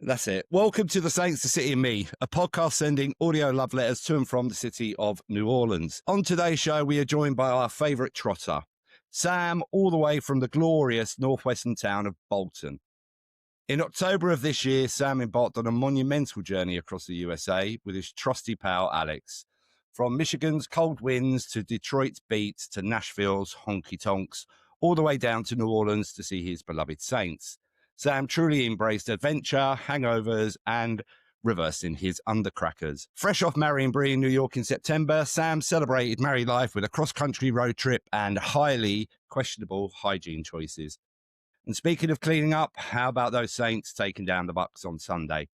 That's it. Welcome to the Saints, the City and Me, a podcast sending audio love letters to and from the city of New Orleans. On today's show, we are joined by our favourite trotter, Sam, all the way from the glorious northwestern town of Bolton. In October of this year, Sam embarked on a monumental journey across the USA with his trusty pal, Alex. From Michigan's cold winds to Detroit's beats to Nashville's honky tonks, all the way down to New Orleans to see his beloved Saints. Sam truly embraced adventure, hangovers, and reversing his undercrackers. Fresh off marrying Bree in New York in September, Sam celebrated married life with a cross-country road trip and highly questionable hygiene choices. And speaking of cleaning up, how about those Saints taking down the Bucs on Sunday?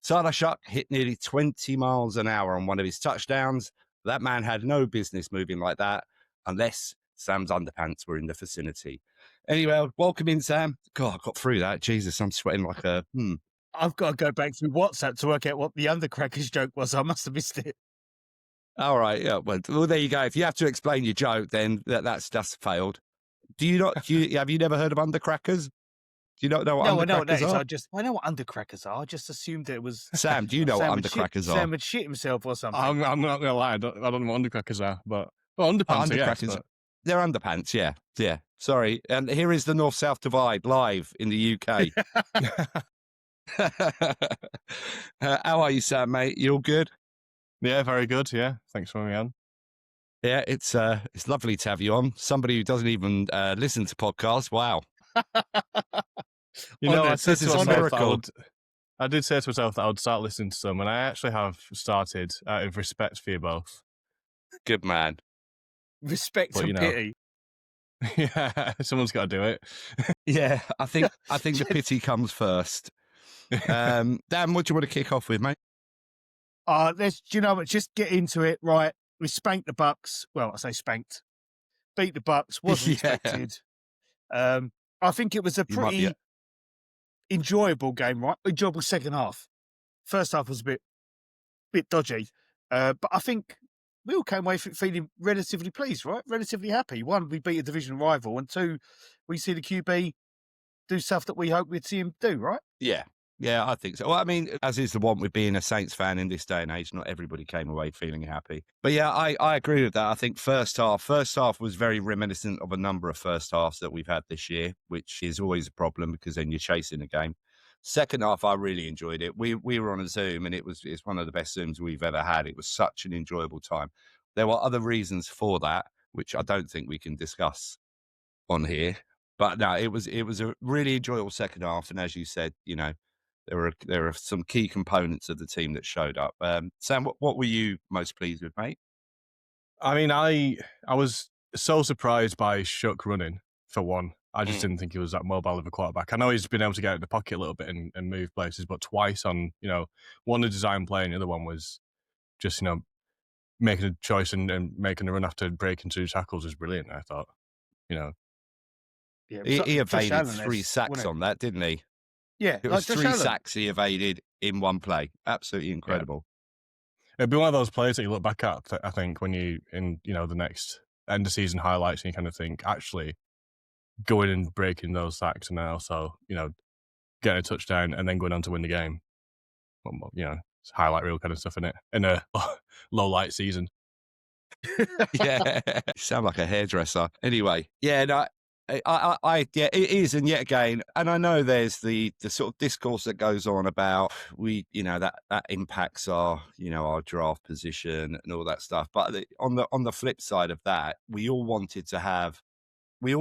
Tyler Shough hit nearly 20 miles an hour on one of his touchdowns. That man had no business moving like that unless Sam's underpants were in the vicinity. Anyway, welcome in, Sam. God, I got through that. Jesus, I'm sweating like a... I've got to go back through WhatsApp to work out what the undercrackers joke was. I must have missed it. All right, yeah. Well, there you go. If you have to explain your joke, then that's just failed. Have you never heard of undercrackers? Do you not know what undercrackers I know what that is. are? I know what undercrackers are. I just assumed it was... Sam, do you know what undercrackers are? Sam would shit himself or something. I'm not going to lie. I don't know what undercrackers are, but... Well, underpants, undercrackers. Yes, but... They're underpants, yeah. Yeah. Sorry. And here is the North-South divide live in the UK. How are you, Sam, mate? You all good? Yeah, very good. Yeah. Thanks for having me on. Yeah, it's lovely to have you on. Somebody who doesn't even listen to podcasts. Wow. I did say to myself that I would start listening to some, and I actually have started out of respect for you both. Good man. Respect and pity. Yeah, someone's got to do it. Yeah, I think the pity comes first. Dan, what do you want to kick off with, mate? Just get into it, right? We spanked the Bucs. Well, I say spanked. Beat the Bucs. Wasn't expected. I think it was a pretty enjoyable game, right? Enjoyable second half. First half was a bit dodgy. But I think we all came away feeling relatively pleased, right? Relatively happy. One, we beat a division rival. And two, we see the QB do stuff that we hope we'd see him do, right? Yeah. Yeah, I think so. Well, I mean, as is the one with being a Saints fan in this day and age, not everybody came away feeling happy. But yeah, I agree with that. I think first half was very reminiscent of a number of first halves that we've had this year, which is always a problem because then you're chasing a game. Second half, I really enjoyed it. We were on a Zoom and it's one of the best Zooms we've ever had. It was such an enjoyable time. There were other reasons for that, which I don't think we can discuss on here. But no, it was a really enjoyable second half. And as you said, there are some key components of the team that showed up. Sam, what were you most pleased with, mate? I mean, I was so surprised by Shough running, for one. I just didn't think he was that mobile of a quarterback. I know he's been able to get in the pocket a little bit and move places, but twice on, one a design play and the other one was just, making a choice and making a run after breaking 2 tackles was brilliant, I thought. Yeah, he evaded 3 sacks on that, didn't he? Yeah. It was 3 sacks he evaded in one play. Absolutely incredible. Yeah. It'd be one of those plays that you look back at, I think, when you, in, the next end of season highlights and you kind of think, actually, going and breaking those sacks and then also, getting a touchdown and then going on to win the game. Well, it's highlight reel kind of stuff in it in a low light season. Yeah, you sound like a hairdresser. Anyway, yeah, no, it is, and yet again, and I know there's the sort of discourse that goes on about that impacts our our draft position and all that stuff. But on the flip side of that, we all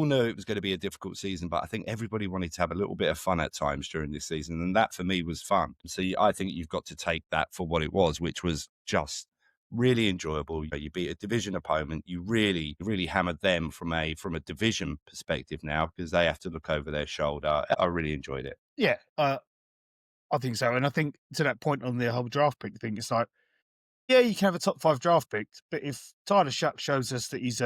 knew it was going to be a difficult season, but I think everybody wanted to have a little bit of fun at times during this season, and that for me was fun. So I think you've got to take that for what it was, which was just really enjoyable. You beat a division opponent. You really, really hammered them from a division perspective now because they have to look over their shoulder. I really enjoyed it. Yeah, I think so. And I think to that point on the whole draft pick thing, it's like, yeah, you can have a top 5 draft pick, but if Tyler Shough shows us that he's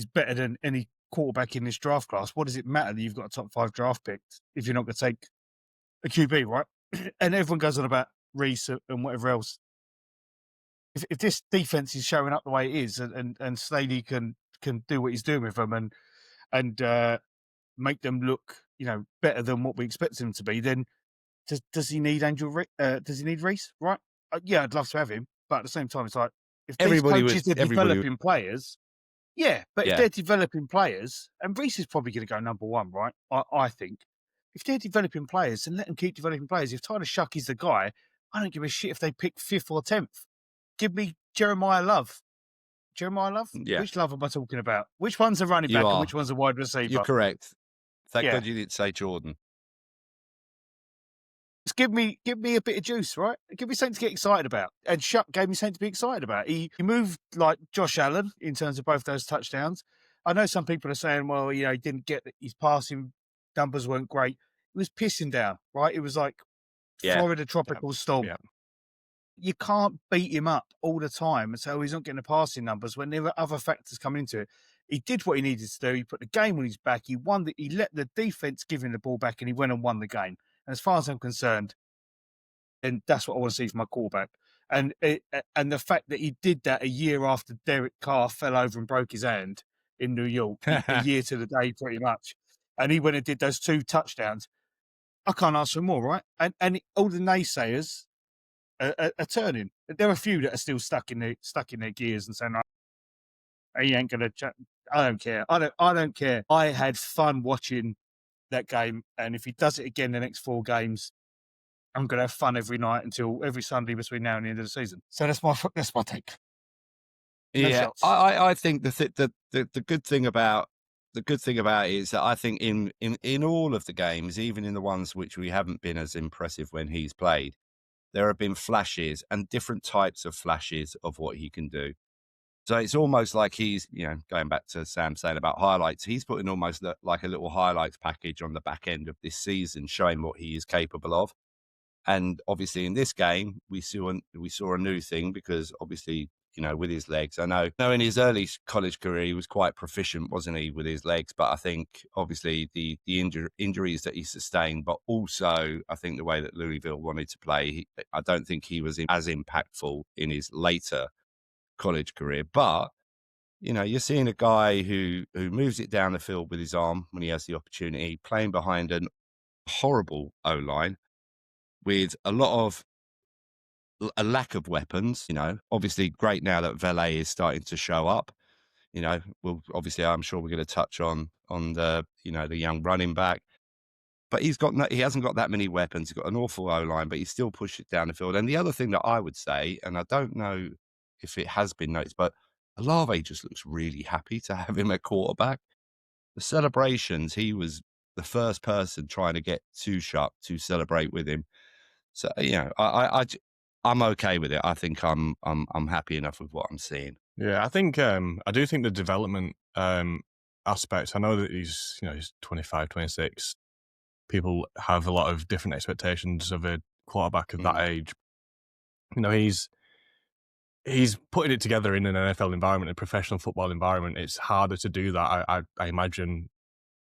better than any quarterback in this draft class, what does it matter that you've got a top 5 draft pick if you're not going to take a QB, right? And everyone goes on about Reese and whatever else. If this defense is showing up the way it is, and Staley can do what he's doing with them and make them look better than what we expect them to be, then does he need does he need Reece? Right? Yeah, I'd love to have him, but at the same time, it's like if these Everybody coaches are everybody developing players, yeah, but if yeah. they're developing players, and Reece is probably going to go number one, right? I think if they're developing players, then let them keep developing players. If Tyler Shough is the guy, I don't give a shit if they pick 5th or 10th. Give me Jeremiah Love. Jeremiah Love? Yeah. Which Love am I talking about? Which one's a running You back and are. which one's a wide You're receiver? correct. Thank Yeah. God you didn't say Jordan. Just give me a bit of juice, right? Give me something to get excited about. And Shough gave me something to be excited about. He moved like Josh Allen in terms of both those touchdowns. I know some people are saying, well, he didn't get his passing numbers weren't great. It was pissing down, right? It was like Florida tropical storm. Yeah. You can't beat him up all the time and say, he's not getting the passing numbers when there were other factors coming into it. He did what he needed to do. He put the game on his back. He let the defense give him the ball back and he went and won the game. And as far as I'm concerned, then that's what I want to see from my quarterback. And the fact that he did that a year after Derek Carr fell over and broke his hand in New York, a year to the day pretty much, and he went and did those 2 touchdowns, I can't ask for more, right? And all the naysayers are turning. There are a few that are still stuck in their gears and saying, he ain't going to I don't care. I don't care. I had fun watching that game, and if he does it again the next 4 games, I'm going to have fun every night until every Sunday between now and the end of the season. So that's my take. No Yeah, shots. I think the good thing about it is that I think in all of the games, even in the ones which we haven't been as impressive when he's played, there have been flashes and different types of flashes of what he can do. So it's almost like he's, going back to Sam saying about highlights, he's putting almost like a little highlights package on the back end of this season, showing what he is capable of. And obviously in this game, we saw a new thing because obviously, with his legs, I know in his early college career, he was quite proficient, wasn't he, with his legs? But I think obviously the injuries that he sustained, but also I think the way that Louisville wanted to play, I don't think he was as impactful in his later college career. But, you're seeing a guy who moves it down the field with his arm when he has the opportunity, playing behind a horrible O-line, with a lack of weapons, obviously great now that Valet is starting to show up. Obviously I'm sure we're going to touch on the, the young running back, but he hasn't got that many weapons. He's got an awful O-line, but he still pushed it down the field. And the other thing that I would say, and I don't know if it has been noticed, but Olave just looks really happy to have him at quarterback. The celebrations, he was the first person trying to get Shough to celebrate with him. So I'm okay with it. I think I'm happy enough with what I'm seeing. Yeah, I think I do think the development aspect. I know that he's 25, 26. People have a lot of different expectations of a quarterback of that age. He's putting it together in an NFL environment, a professional football environment. It's harder to do that, I imagine,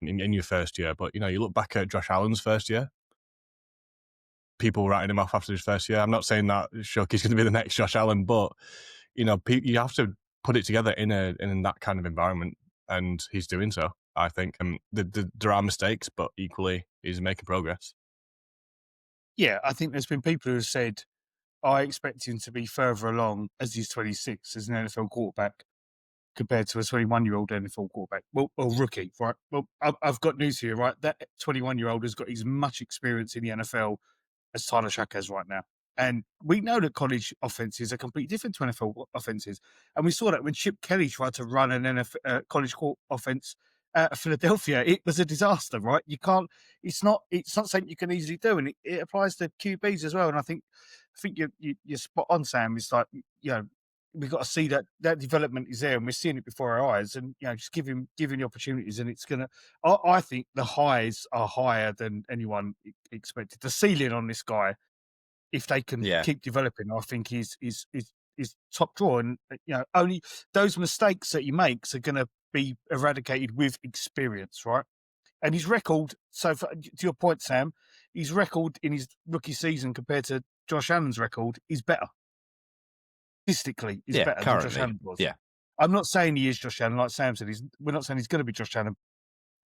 in your first year. But you look back at Josh Allen's first year. People writing him off after his first year. I'm not saying that Shough is going to be the next Josh Allen, but you have to put it together in that kind of environment, and he's doing so. I think there are mistakes, but equally he's making progress. Yeah, I think there's been people who have said, I expect him to be further along as he's 26 as an NFL quarterback compared to a 21-year-old NFL quarterback. Well, or rookie, right? Well, I've got news for you, right? That 21-year-old has got as much experience in the NFL as Tyler Shough has right now. And we know that college offenses are completely different to NFL offenses. And we saw that when Chip Kelly tried to run an NFL college offense out of Philadelphia, it was a disaster, right? You can't, it's not something you can easily do. And it applies to QBs as well. And I think you're spot on, Sam. It's like, we've got to see that development is there and we're seeing it before our eyes, and just give him the opportunities, and it's gonna. I think the highs are higher than anyone expected. The ceiling on this guy, if they can keep developing, I think is top draw, and only those mistakes that he makes are going to be eradicated with experience, right? And his record, to your point, Sam, his record in his rookie season compared to Josh Allen's record is better. Statistically, is better than Josh Allen was. Yeah. I'm not saying he is Josh Allen, like Sam said. We're not saying he's going to be Josh Allen.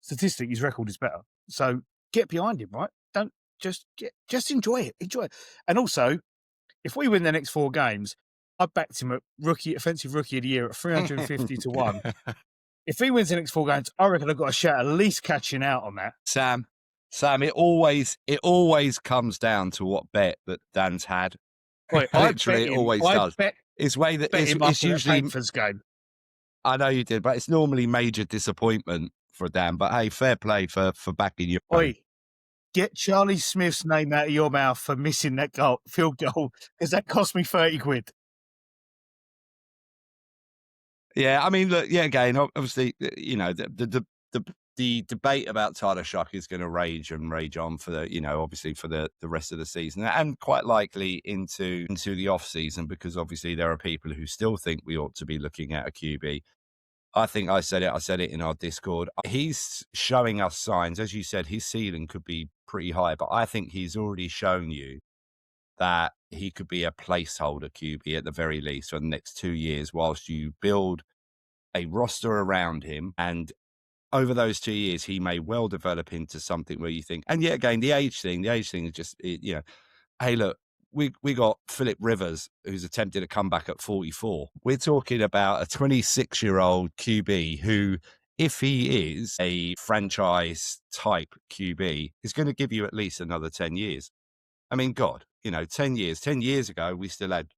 Statistically, his record is better. So get behind him, right? just enjoy it. Enjoy it. And also, if we win the next 4 games, I backed him at offensive rookie of the year at 350 to 1. If he wins the next 4 games, I reckon I've got a shot at least catching out on that. Sam, it always comes down to what bet that Dan's had. Wait, Literally, it always does. It's way that it's usually Painford's game. I know you did, but it's normally major disappointment for Dan. But hey, fair play for backing you. Oi, get Charlie Smith's name out of your mouth for missing that field goal, because that cost me 30 quid. Yeah, I mean, look, yeah, again, obviously, you know, the debate about Tyler Shough is going to rage on for the, you know, obviously for the rest of the season and quite likely into the off season, because obviously there are people who still think we ought to be looking at a QB. I think I said it in our Discord. He's showing us signs. As you said, his ceiling could be pretty high, but I think he's already shown you that he could be a placeholder QB at the very least for the next 2 years whilst you build a roster around him. And over those 2 years, he may well develop into something where you think, and yet again, the age thing is just, you know, hey, look, we got Philip Rivers, who's attempted a comeback at 44. We're talking about a 26-year-old QB who, if he is a franchise type QB, is going to give you at least another 10 years. I mean, God, you know, 10 years. 10 years ago, we still had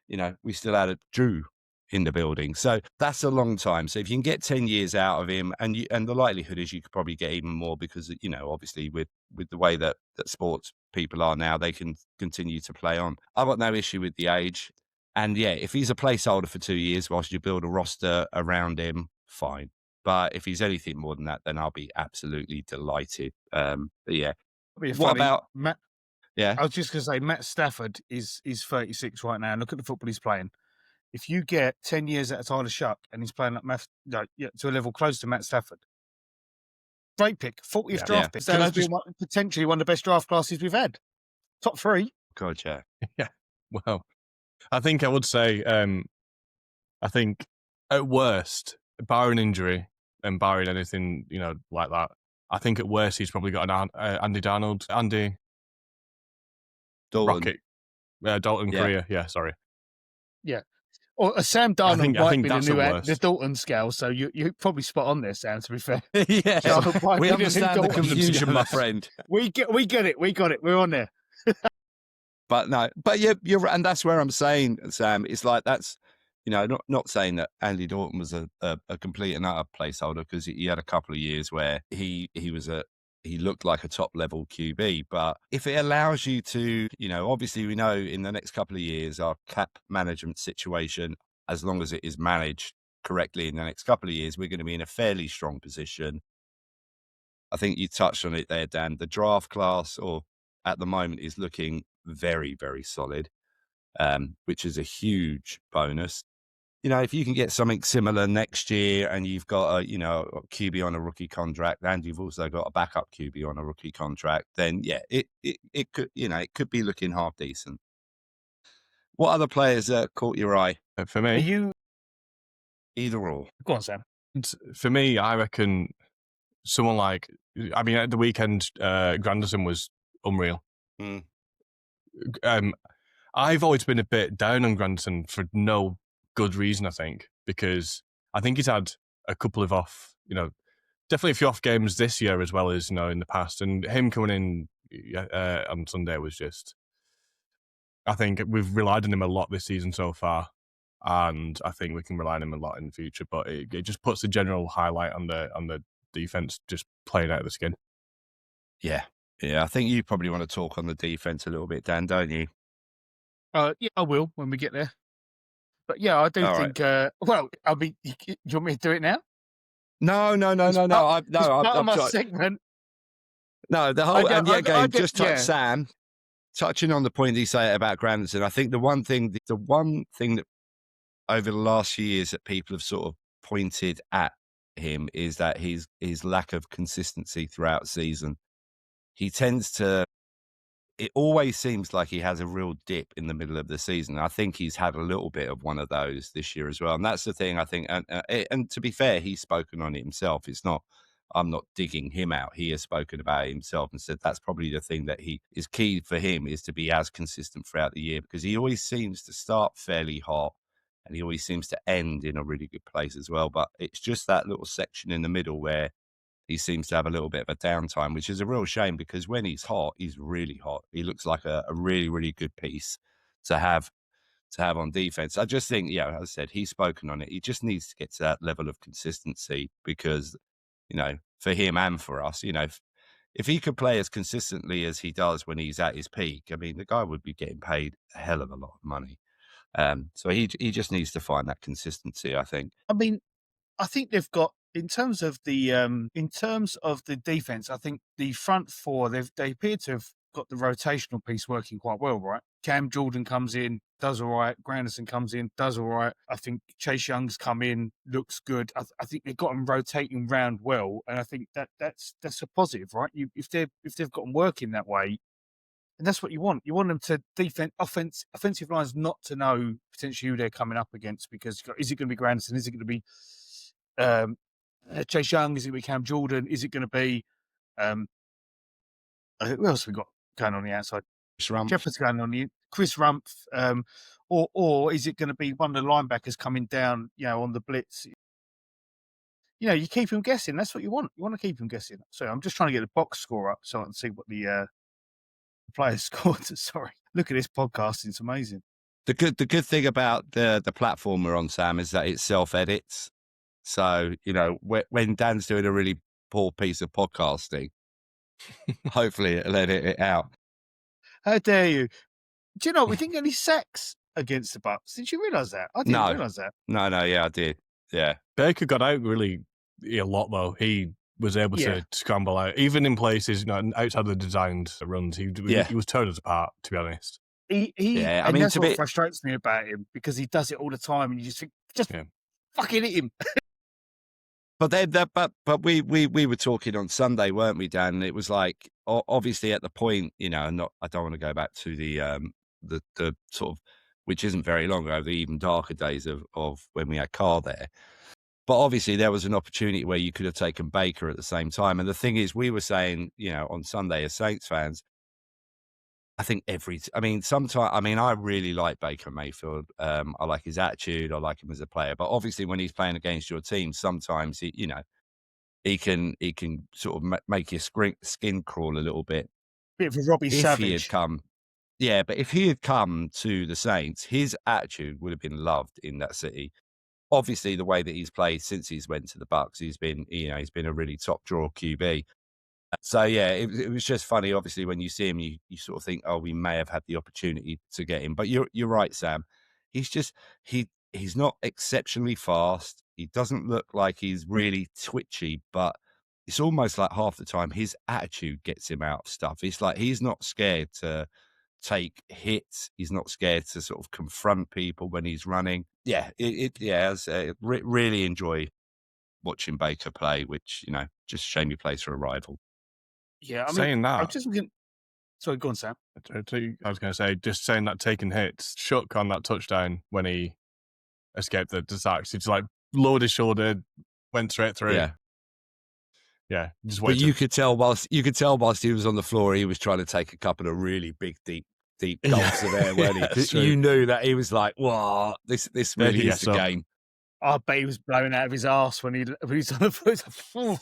a Drew in the building. So that's a long time. So if you can get 10 years out of him, and the likelihood is you could probably get even more because, you know, obviously with the way that sports people are now, they can continue to play on. I've got no issue with the age. And yeah, if he's a placeholder for 2 years whilst you build a roster around him, fine. But if he's anything more than that, then I'll be absolutely delighted. But yeah. What about Matt? Yeah. I was just going to say, Matt Stafford is 36 right now. And look at the football he's playing. If you get 10 years at a Tyler Shough and he's playing to a level close to Matt Stafford, great pick, 40th draft pick. That has been potentially one of the best draft classes we've had. Top 3. God, yeah. Yeah. Well, I think I would say, I think at worst, barring injury and barring anything, you know, like that, I think at worst he's probably got an Andy Dalton career. Yeah, sorry. Yeah. Or a Sam Darnold might be the Dalton scale, so you're probably spot on there, Sam, to be fair. Yeah, we understand the confusion, my friend. We get it. We got it. We're on there. But no, but you're right, and that's where I'm saying, Sam, it's like that's, you know, not saying that Andy Dalton was a complete and utter placeholder, because he had a couple of years where he looked like a top level QB. But if it allows you to, you know, obviously we know in the next couple of years our cap management situation, as long as it is managed correctly in the next couple of years, we're going to be in a fairly strong position. I think you touched on it there, Dan. The draft class, or at the moment, is looking very, very solid, which is a huge bonus. You know, if you can get something similar next year and you've got a QB on a rookie contract and you've also got a backup QB on a rookie contract, then yeah, it could, you know, it could be looking half decent. What other players caught your eye? For me, either or. Go on, Sam. For me, I reckon someone like, I mean, at the weekend, Granderson was unreal. I've always been a bit down on Granderson for no good reason, I think, because I think he's had a couple of definitely a few off games this year as well as, you know, in the past. And him coming in on Sunday was just, I think we've relied on him a lot this season so far, and I think we can rely on him a lot in the future. But it just puts the general highlight on the defense just playing out of the skin. Yeah, I think you probably want to talk on the defense a little bit, Dan, don't you? Yeah, I will when we get there. But yeah, I do think. Right. Well, I mean, you want me to do it now? No. I'm my segment. No, the whole Sam, touching on the point you say about Granderson. I think the one thing that over the last few years that people have sort of pointed at him is that his lack of consistency throughout season. He tends to. It always seems like he has a real dip in the middle of the season. I think he's had a little bit of one of those this year as well. And that's the thing, I think. And to be fair, he's spoken on it himself. It's not, I'm not digging him out. He has spoken about it himself and said that's probably the thing that he is key for him, is to be as consistent throughout the year, because he always seems to start fairly hot and he always seems to end in a really good place as well. But it's just that little section in the middle where he seems to have a little bit of a downtime, which is a real shame, because when he's hot, he's really hot. He looks like a really, really good piece to have on defense. I just think, as I said, he's spoken on it. He just needs to get to that level of consistency, because, for him and for us, if he could play as consistently as he does when he's at his peak, I mean, the guy would be getting paid a hell of a lot of money. So he just needs to find that consistency, I think. I mean, I think they've got, in terms of the defense, I think the front four, they appear to have got the rotational piece working quite well, right? Cam Jordan comes in, does all right. Granderson comes in, does all right. I think Chase Young's come in, looks good. I think they've got them rotating round well, and I think that's a positive, right? If they've got them working that way, and that's what you want. You want them to offensive lines not to know potentially who they're coming up against, because is it going to be Granderson? Is it going to be Chase Young? Is it going to be Cam Jordan? Is it going to be who else have we got going on the outside? Shepherd's going on the Chris Rumpf, or is it going to be one of the linebackers coming down, on the blitz? You keep him guessing. That's what you want. You want to keep him guessing. So I'm just trying to get the box score up so I can see what the players scored. Sorry, look at this podcast; it's amazing. The good thing about the platform we're on, Sam, is that it self-edits. So when Dan's doing a really poor piece of podcasting, hopefully it'll edit it out. How dare you? Do you know we didn't get any sacks against the Bucs? Did you realise that? I didn't realise that. No, yeah, I did. Yeah, Baker got out really a lot though. He was able to scramble out, even in places outside the designed runs. He was torn us apart, to be honest. That's what frustrates me about him, because he does it all the time, and you just think, fucking hit him. But we were talking on Sunday, weren't we, Dan? And it was like, obviously at the point, I don't want to go back to the sort of, which isn't very long ago, the even darker days of when we had Carr there. But obviously there was an opportunity where you could have taken Baker at the same time. And the thing is, we were saying, on Sunday as Saints fans, I think I really like Baker Mayfield. I like his attitude. I like him as a player. But obviously when he's playing against your team, sometimes he can sort of make your skin crawl a little bit. Bit of a Robbie Savage. But if he had come to the Saints, his attitude would have been loved in that city. Obviously, the way that he's played since he's went to the Bucs, he's been a really top draw QB. So it was just funny. Obviously, when you see him, you sort of think, oh, we may have had the opportunity to get him. But you're right, Sam. He's just he's not exceptionally fast. He doesn't look like he's really twitchy, but it's almost like half the time his attitude gets him out of stuff. It's like he's not scared to take hits. He's not scared to sort of confront people when he's running. Really enjoy watching Baker play, which, just shame he plays for a rival. Yeah, saying that, I'm just looking. Sorry, go on, Sam. I was going to say, just saying that, taking hits, Shough on that touchdown when he escaped the sacks. He just lowered his shoulder, went straight through. Yeah. Just but you could tell whilst he was on the floor, he was trying to take a couple of really big, deep gulps of air, weren't he? You knew that he was like, "Wow, this really is the game." I bet he was blowing out of his arse when he was on the floor.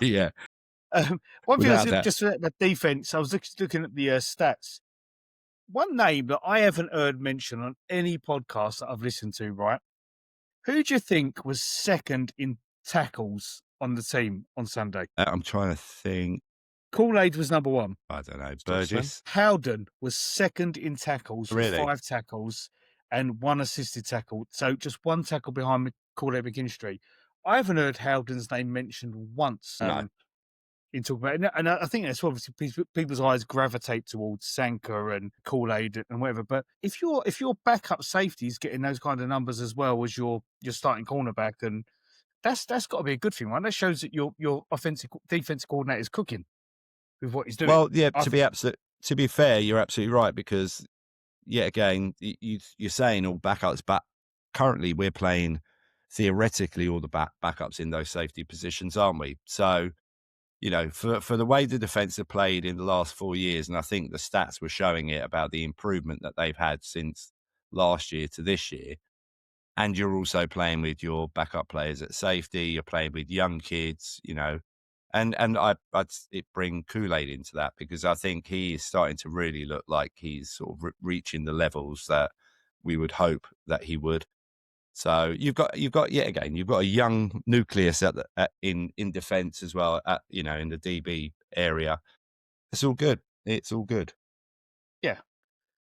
Yeah. One thing just about defense, I was looking at the stats. One name that I haven't heard mentioned on any podcast that I've listened to, right? Who do you think was second in tackles on the team on Sunday? I'm trying to think. Kool-Aid was number one. I don't know. Burgess. Howden was second in tackles, really? 5 tackles and 1 assisted tackle. So just 1 tackle behind Kool-Aid McKinstry. I haven't heard Howden's name mentioned once. No. In talking about it. And I think that's obviously people's eyes gravitate towards Sanka and Kool-Aid and whatever. But if your backup safety is getting those kind of numbers as well as your starting cornerback, and that's got to be a good thing, right? That shows that your defensive coordinator is cooking with what he's doing. Well, yeah. To be fair, you're absolutely right, because yet again, you're saying all backups, but currently we're playing theoretically all the backups in those safety positions, aren't we? So, for the way the defence have played in the last 4 years, and I think the stats were showing it about the improvement that they've had since last year to this year, and you're also playing with your backup players at safety, you're playing with young kids, and I'd bring Kool-Aid into that, because I think he is starting to really look like he's sort of reaching the levels that we would hope that he would. So you've got yet again, you've got a young nucleus in defence as well, in the DB area. It's all good. It's all good. Yeah,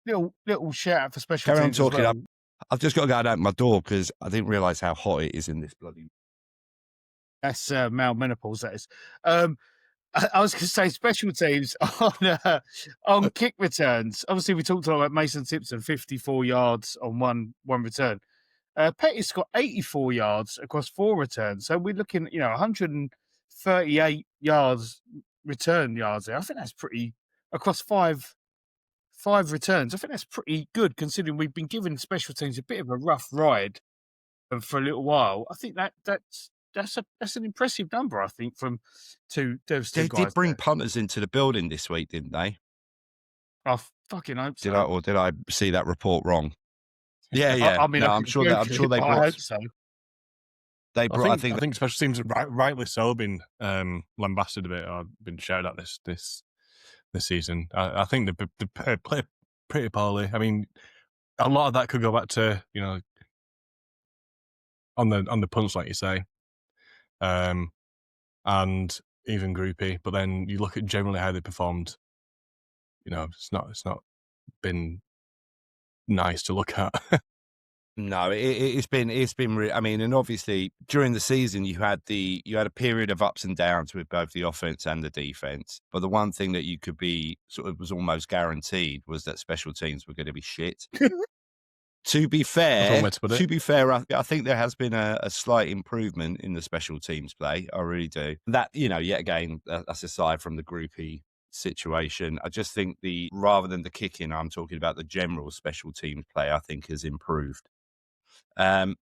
little shout out for special Carry on teams as talking. well. I've just got to go and open my door because I didn't realise how hot it is in this bloody. That's male menopause. That is. I was going to say special teams on kick returns. Obviously, we talked a lot about Mason Simpson, 54 yards on one return. Pettis got 84 yards across 4 returns. So we're looking, 138 yards return yards there. I think that's pretty across five returns. I think that's pretty good considering we've been giving special teams a bit of a rough ride for a little while. I think that's an impressive number, I think, from those two They guys. did bring punters into the building this week, didn't they? I fucking hope so. Did I see that report wrong? Yeah. I'm sure they brought. I hope so. They brought. I think special teams have rightly so been lambasted a bit or been shouted at this season. I think they play pretty poorly. I mean, a lot of that could go back to on the punts, like you say, and even groupie. But then you look at generally how they performed. It's not been nice to look at. No, it's been really, I mean, and obviously during the season you had a period of ups and downs with both the offense and the defense. But the one thing that you could be sort of was almost guaranteed was that special teams were going to be shit. To be fair, I think there has been a slight improvement in the special teams play. I really do. That, yet again, that's aside from the groupie situation. I just think rather than the kicking, I'm talking about the general special teams play, I think has improved. And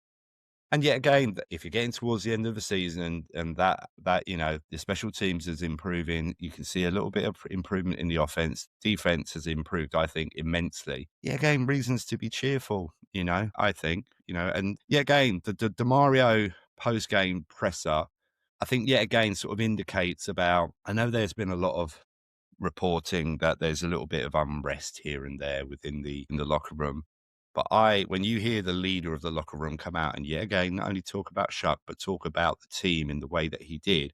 yet again, if you're getting towards the end of the season and that the special teams is improving, you can see a little bit of improvement in the offense. Defense has improved, I think, immensely. Yeah, again, reasons to be cheerful, I think, and yet again, the DeMario post-game presser, I think yet again sort of indicates about, I know there's been a lot of reporting that there's a little bit of unrest here and there in the locker room. But when you hear the leader of the locker room come out and yet again, not only talk about Shough, but talk about the team in the way that he did,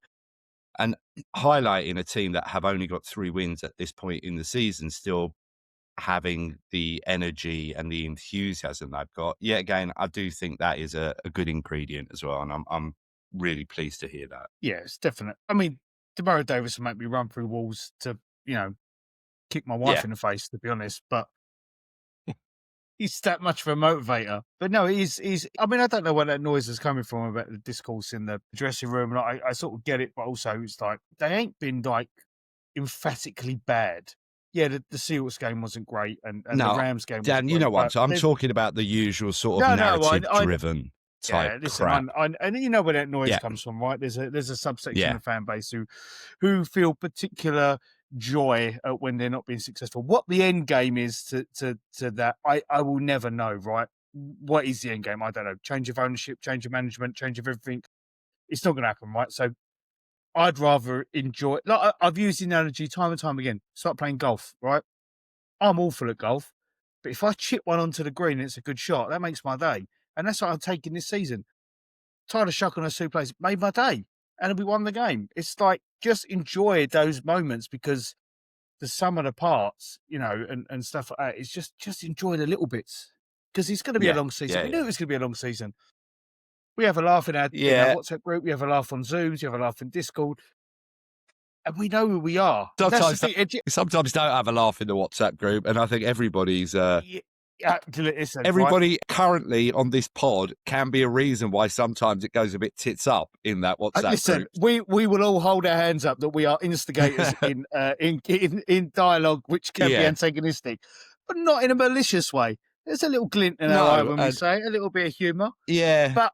and highlighting a team that have only got 3 wins at this point in the season, still having the energy and the enthusiasm they've got. Yet again, I do think that is a good ingredient as well. And I'm really pleased to hear that. Yeah, it's definite. I mean, Demario Davis will make me run through walls to, kick my wife in the face, to be honest. But he's that much of a motivator. But no, he's I mean, I don't know where that noise is coming from about the discourse in the dressing room. And I sort of get it, but also it's like they ain't been like emphatically bad. Yeah, the Seahawks game wasn't great, and the Rams game. Dan, you know what? So I'm talking about the usual sort of narrative-driven type crap. And you know where that noise comes from, right? There's a subsection of the fan base who feel particular joy when they're not being successful. What the end game is to that, I will never know, right? What is the end game? I don't know. Change of ownership, change of management, change of everything. It's not going to happen, right? So I'd rather enjoy. Like I've used the analogy time and time again. Start playing golf, right? I'm awful at golf, but if I chip one onto the green and it's a good shot, that makes my day. And that's what I'm taking this season. Tyler Shough on those 2 plays made my day, and we won the game. It's like just enjoy those moments because the sum of the parts, and stuff like that. It's just enjoy the little bits because it's going to be a long season. We knew it was going to be a long season. We have a laugh in our WhatsApp group. We have a laugh on Zooms. You have a laugh in Discord. And we know who we are. Sometimes don't have a laugh in the WhatsApp group. And I think everybody's... everybody currently on this pod can be a reason why sometimes it goes a bit tits up in that WhatsApp group. We will all hold our hands up that we are instigators in dialogue which can be antagonistic, but not in a malicious way. There's a little glint in our eye when we say it, a little bit of humour. Yeah. But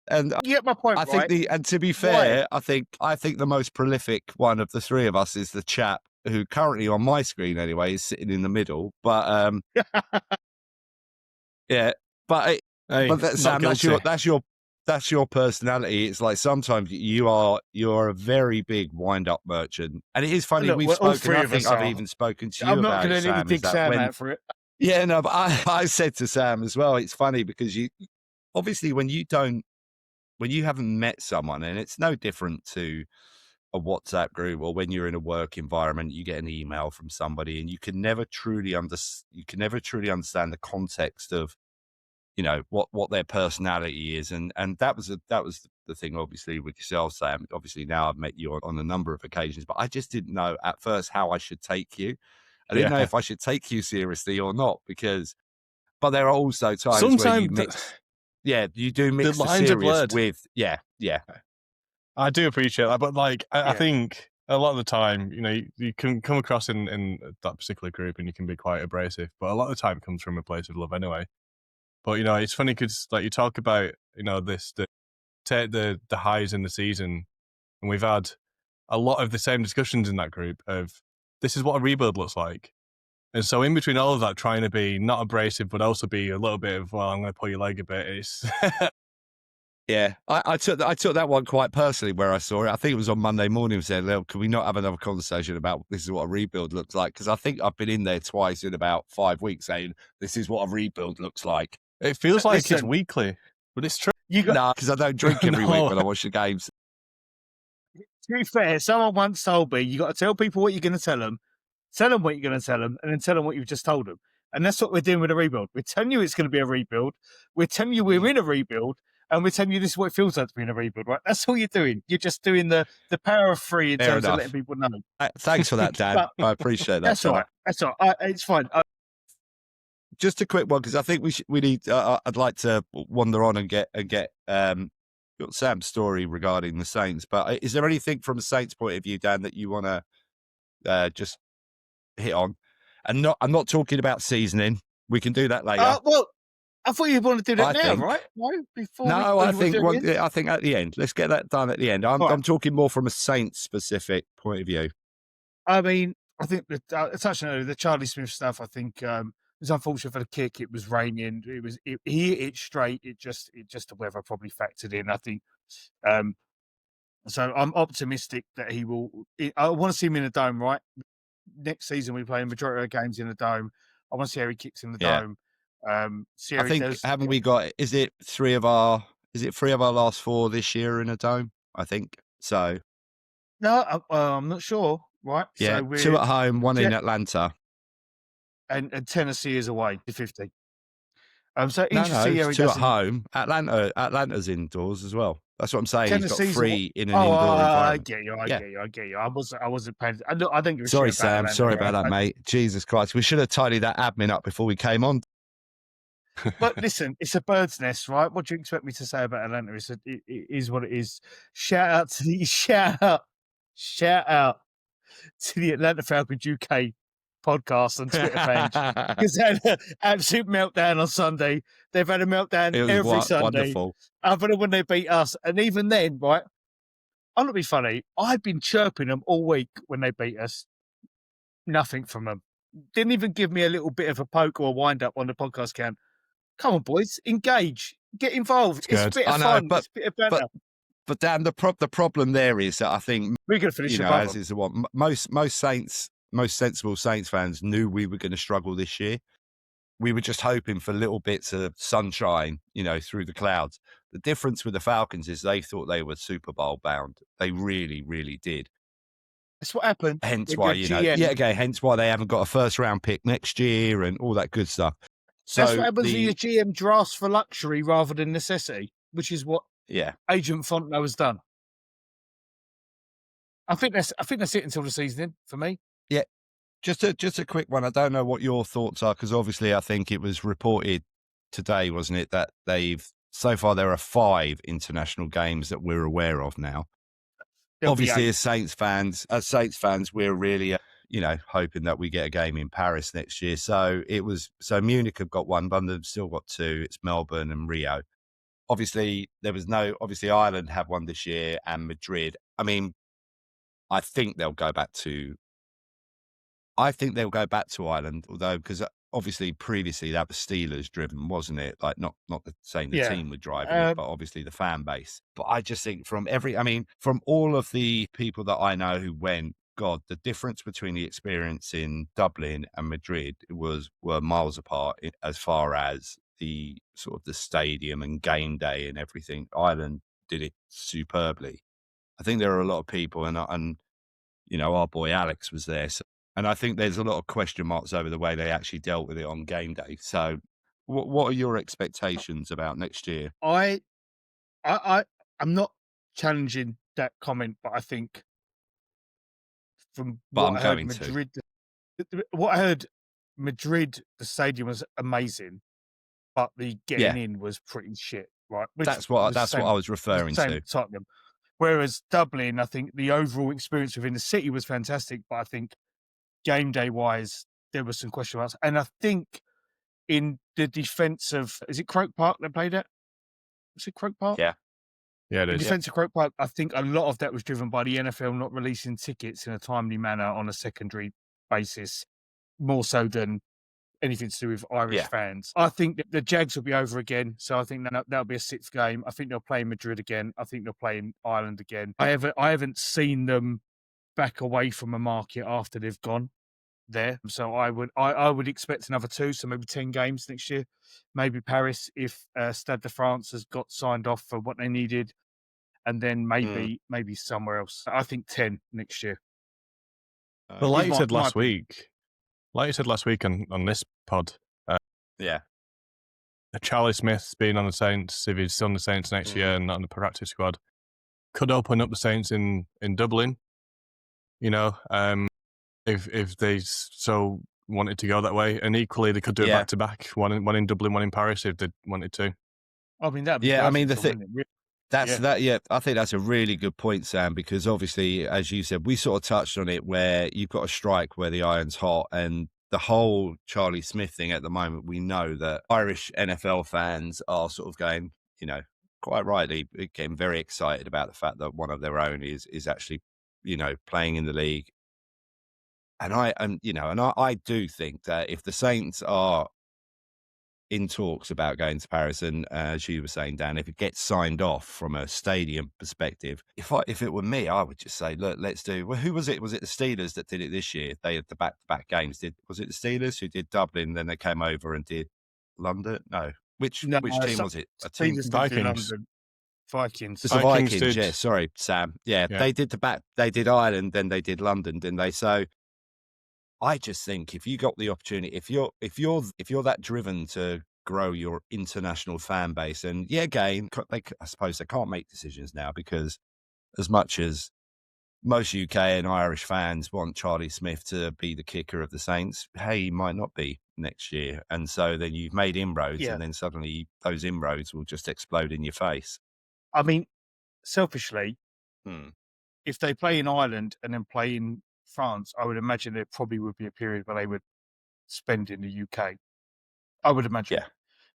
And You get my point, I right? think and to be fair, I think the most prolific one of the three of us is the chap who currently on my screen anyway is sitting in the middle. But yeah, but Sam, that's your personality. It's like sometimes you're a very big wind up merchant, and it is funny. Look, We've all spoken. three I of think us I've are. even spoken to you I'm not about going it, to Sam. dig Sam out for it. Yeah, no, but I said to Sam as well. It's funny because you obviously when you haven't met someone, and it's no different to a WhatsApp group or when you're in a work environment, you get an email from somebody, and you can never truly understand the context of what their personality is, and that was the thing, obviously, with yourself, Sam. Obviously, now I've met you on a number of occasions, but I just didn't know at first how I should take you. I didn't know if I should take you seriously or not but there are also times where you mix. You do mix the serious with I do appreciate that, but like I think a lot of the time, you can come across in that particular group and you can be quite abrasive, but a lot of the time it comes from a place of love anyway. But it's funny because like you talk about the highs in the season, and we've had a lot of the same discussions in that group of this is what a rebuild looks like. And so in between all of that, trying to be not abrasive, but also be a little bit of, well, I'm going to pull your leg a bit. It's yeah. I took that one quite personally where I saw it. I think it was on Monday morning. We said, can we not have another conversation about this is what a rebuild looks like? Because I think I've been in there twice in about 5 weeks saying this is what a rebuild looks like. It feels like it's weekly, but it's true. No, because I don't drink every week when I watch the games. To be fair, someone once told me you got to tell people what you're going to tell them what you're going to tell them, and then tell them what you've just told them. And that's what we're doing with a rebuild. We're telling you it's going to be a rebuild. We're telling you we're in a rebuild, and we're telling you this is what it feels like to be in a rebuild, right? That's all you're doing. You're just doing the power of three in terms of letting people know. Thanks for that, Dan. I appreciate that. That's all right. That's all right. It's fine. Just a quick one, because I think we need. I'd like to wander on and get Sam's story regarding the Saints. But is there anything from a Saints point of view, Dan, that you want to just hit on? And I'm not talking about seasoning. We can do that later. Well, I thought you'd want to do that now, right? I think at the end. Let's get that done at the end. I'm talking more from a Saints specific point of view. I mean, I think touching on the Charlie Smith stuff, I think it was unfortunate for the kick. It was raining. He hit it straight. It just the weather probably factored in. I think. So I'm optimistic that he will. I want to see him in the dome, right? Next season we play a majority of games in the dome. I want to see how he kicks in the dome. I think haven't we got? Is it three of our last four this year in a dome? I think so. No, I'm not sure. Right? Yeah, so 2 at home, 1 in Atlanta, and Tennessee is away to 50. So no, 2 at home. Atlanta's indoors as well. That's what I'm saying. Tennessee's he's got 3 in an indoor environment. I get you. I wasn't paying. I think. Sorry, Sam. Sorry about that, mate. Jesus Christ, we should have tidied that admin up before we came on. But listen, it's a bird's nest, right? What do you expect me to say about Atlanta? It is what it is. Shout out to the Atlanta Falcons UK podcast and Twitter fans, because they had an absolute meltdown on Sunday. They've had a meltdown every Sunday, wonderful. Other than when they beat us. And even then, right, I'll not be funny, I've been chirping them all week when they beat us. Nothing from them. Didn't even give me a little bit of a poke or a wind up on the podcast count. Come on, boys, engage, get involved. It's a bit of fun. It's a bit of banter. But Dan, the problem there is that I think we're going to finish as is what most sensible Saints fans knew we were going to struggle this year. We were just hoping for little bits of sunshine, through the clouds. The difference with the Falcons is they thought they were Super Bowl bound. They really, really did. That's what happened. Hence why, hence why they haven't got a first round pick next year and all that good stuff. So that's what happens when your GM drafts for luxury rather than necessity, which is what Agent Fontenot has done. I think that's it until the season end for me. Yeah. Just a quick one. I don't know what your thoughts are, because obviously I think it was reported today, wasn't it, that so far there are 5 international games that we're aware of now. Obviously, as Saints fans, we're really, hoping that we get a game in Paris next year. So Munich have got 1, London's still got 2. It's Melbourne and Rio. obviously Ireland have one this year and Madrid. I mean, I think they'll go back to Ireland, although because obviously previously that was Steelers driven, wasn't it? Like not saying the Yeah. team were driving it, but obviously the fan base. But I just think from all of the people that I know who went, God, the difference between the experience in Dublin and Madrid were miles apart as far as the sort of the stadium and game day and everything. Ireland did it superbly. I think there are a lot of people, and you know, our boy Alex was there. So, and I think there's a lot of question marks over the way they actually dealt with it on game day. So what are your expectations about next year? I'm not challenging that comment, but I think from But what I heard, Madrid, what I heard, Madrid, the stadium was amazing, but the getting in was pretty shit, right? That's what I was referring to. Tottenham. Whereas Dublin, I think the overall experience within the city was fantastic, but I think game day wise, there was some question marks. And I think in the defence of, is it Croke Park they played at? Was it Croke Park? Yeah. Yeah, it In is. defence of Croke Park, I think a lot of that was driven by the NFL not releasing tickets in a timely manner on a secondary basis, more so than anything to do with Irish fans. I think that the Jags will be over again, so I think that'll be a sixth game. I think they'll play in Madrid again. I think they'll play in Ireland again. I haven't seen them back away from a market after they've gone there, so I would expect another 2, so maybe 10 games next year. Maybe Paris if Stade de France has got signed off for what they needed, and then maybe somewhere else. I think 10 next year. But like you said last week on this pod, Charlie Smith being on the Saints, if he's still on the Saints next year and not on the practice squad, could open up the Saints in Dublin. You know, if they so wanted to go that way, and equally they could do it back to back, one in Dublin, one in Paris, if they wanted to. I mean, that'd be I mean, the thing. Really. I think that's a really good point, Sam, because obviously, as you said, we sort of touched on it where you've got to strike where the iron's hot, and the whole Charlie Smith thing at the moment, we know that Irish NFL fans are sort of going, you know, quite rightly, getting very excited about the fact that one of their own is actually, you know, playing in the league. And I do think that if the Saints are in talks about going to Paris, and as you were saying, Dan, if it gets signed off from a stadium perspective, if it were me, I would just say, look, let's do. Well, who was it? Was it the Steelers that did it this year? They had the back-to-back games. Was it the Steelers who did Dublin? Then they came over and did London. No, which team was it? A team Vikings. Vikings. It's the Vikings. Yeah, sorry, Sam. Yeah, they did They did Ireland, then they did London, didn't they? So I just think if you got the opportunity, if you're that driven to grow your international fan base, and again, I suppose they can't make decisions now because as much as most UK and Irish fans want Charlie Smith to be the kicker of the Saints, hey, he might not be next year, and so then you've made inroads, and then suddenly those inroads will just explode in your face. I mean, selfishly, if they play in Ireland and then play in France, I would imagine there probably would be a period where they would spend in the UK. I would imagine,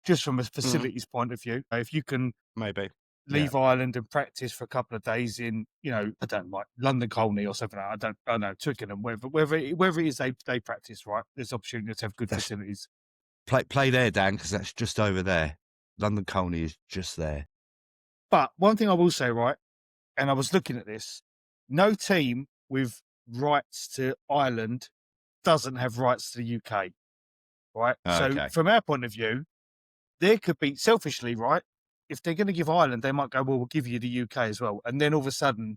just from a facilities point of view. If you can maybe leave Ireland and practice for a couple of days in, you know, I don't like London Colney or something. I don't know, Twickenham, wherever it is they practice. Right, there's opportunity to have good facilities. Play there, Dan, because that's just over there. London Colney is just there. But one thing I will say, right, and I was looking at this, no team with rights to Ireland doesn't have rights to the UK, right? So from our point of view, there could be, selfishly, right, if they're going to give Ireland, they might go, well, we'll give you the UK as well. And then all of a sudden,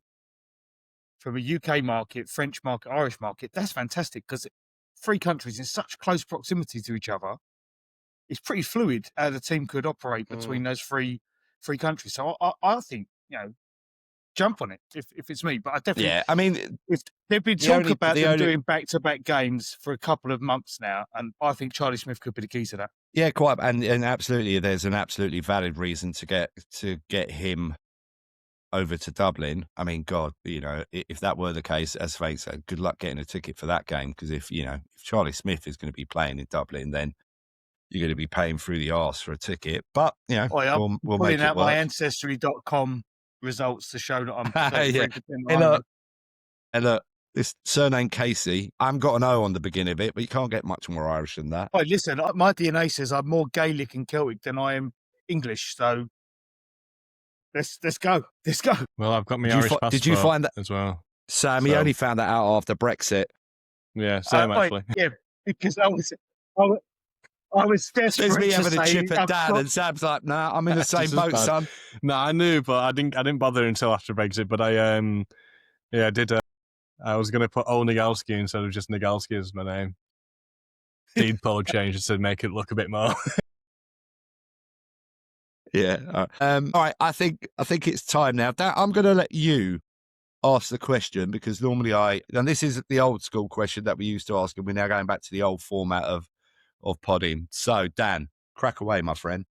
from a UK market, French market, Irish market, that's fantastic because 3 countries in such close proximity to each other, it's pretty fluid how the team could operate between those three countries. So I think, you know, jump on it if it's me. But I definitely, I mean, if they've been talking about them doing back-to-back games for a couple of months now, and I think Charlie Smith could be the key to that. Yeah, quite, and absolutely, there's an absolutely valid reason to get him over to Dublin. I mean, God, you know, if that were the case, as Faith said, good luck getting a ticket for that game, because if Charlie Smith is going to be playing in Dublin, then you're going to be paying through the arse for a ticket. But, you know, I'm we'll pulling make it out work. my Ancestry.com results to show that I'm 33% Hey, Irish. look, this surname Casey, I haven't got an O on the beginning of it, but you can't get much more Irish than that. Oh, listen, my DNA says I'm more Gaelic and Celtic than I am English. So let's go. Let's go. Well, I've got my Irish passport. Did you find that as well, Sam? He only found that out after Brexit. Yeah, same actually. Yeah, because I was desperate. There's me to having a say, chip at Dan, and Sam's like, "Nah, I'm in the same boat, son." No, I knew, but I didn't bother until after Brexit. But I did. I was going to put O Nagalski instead of just Nagalski as my name. Deed poll change to make it look a bit more. Yeah. All right. I think it's time now. Dan, I'm going to let you ask the question because normally and this is the old school question that we used to ask, and we're now going back to the old format of podding. So, Dan, crack away, my friend.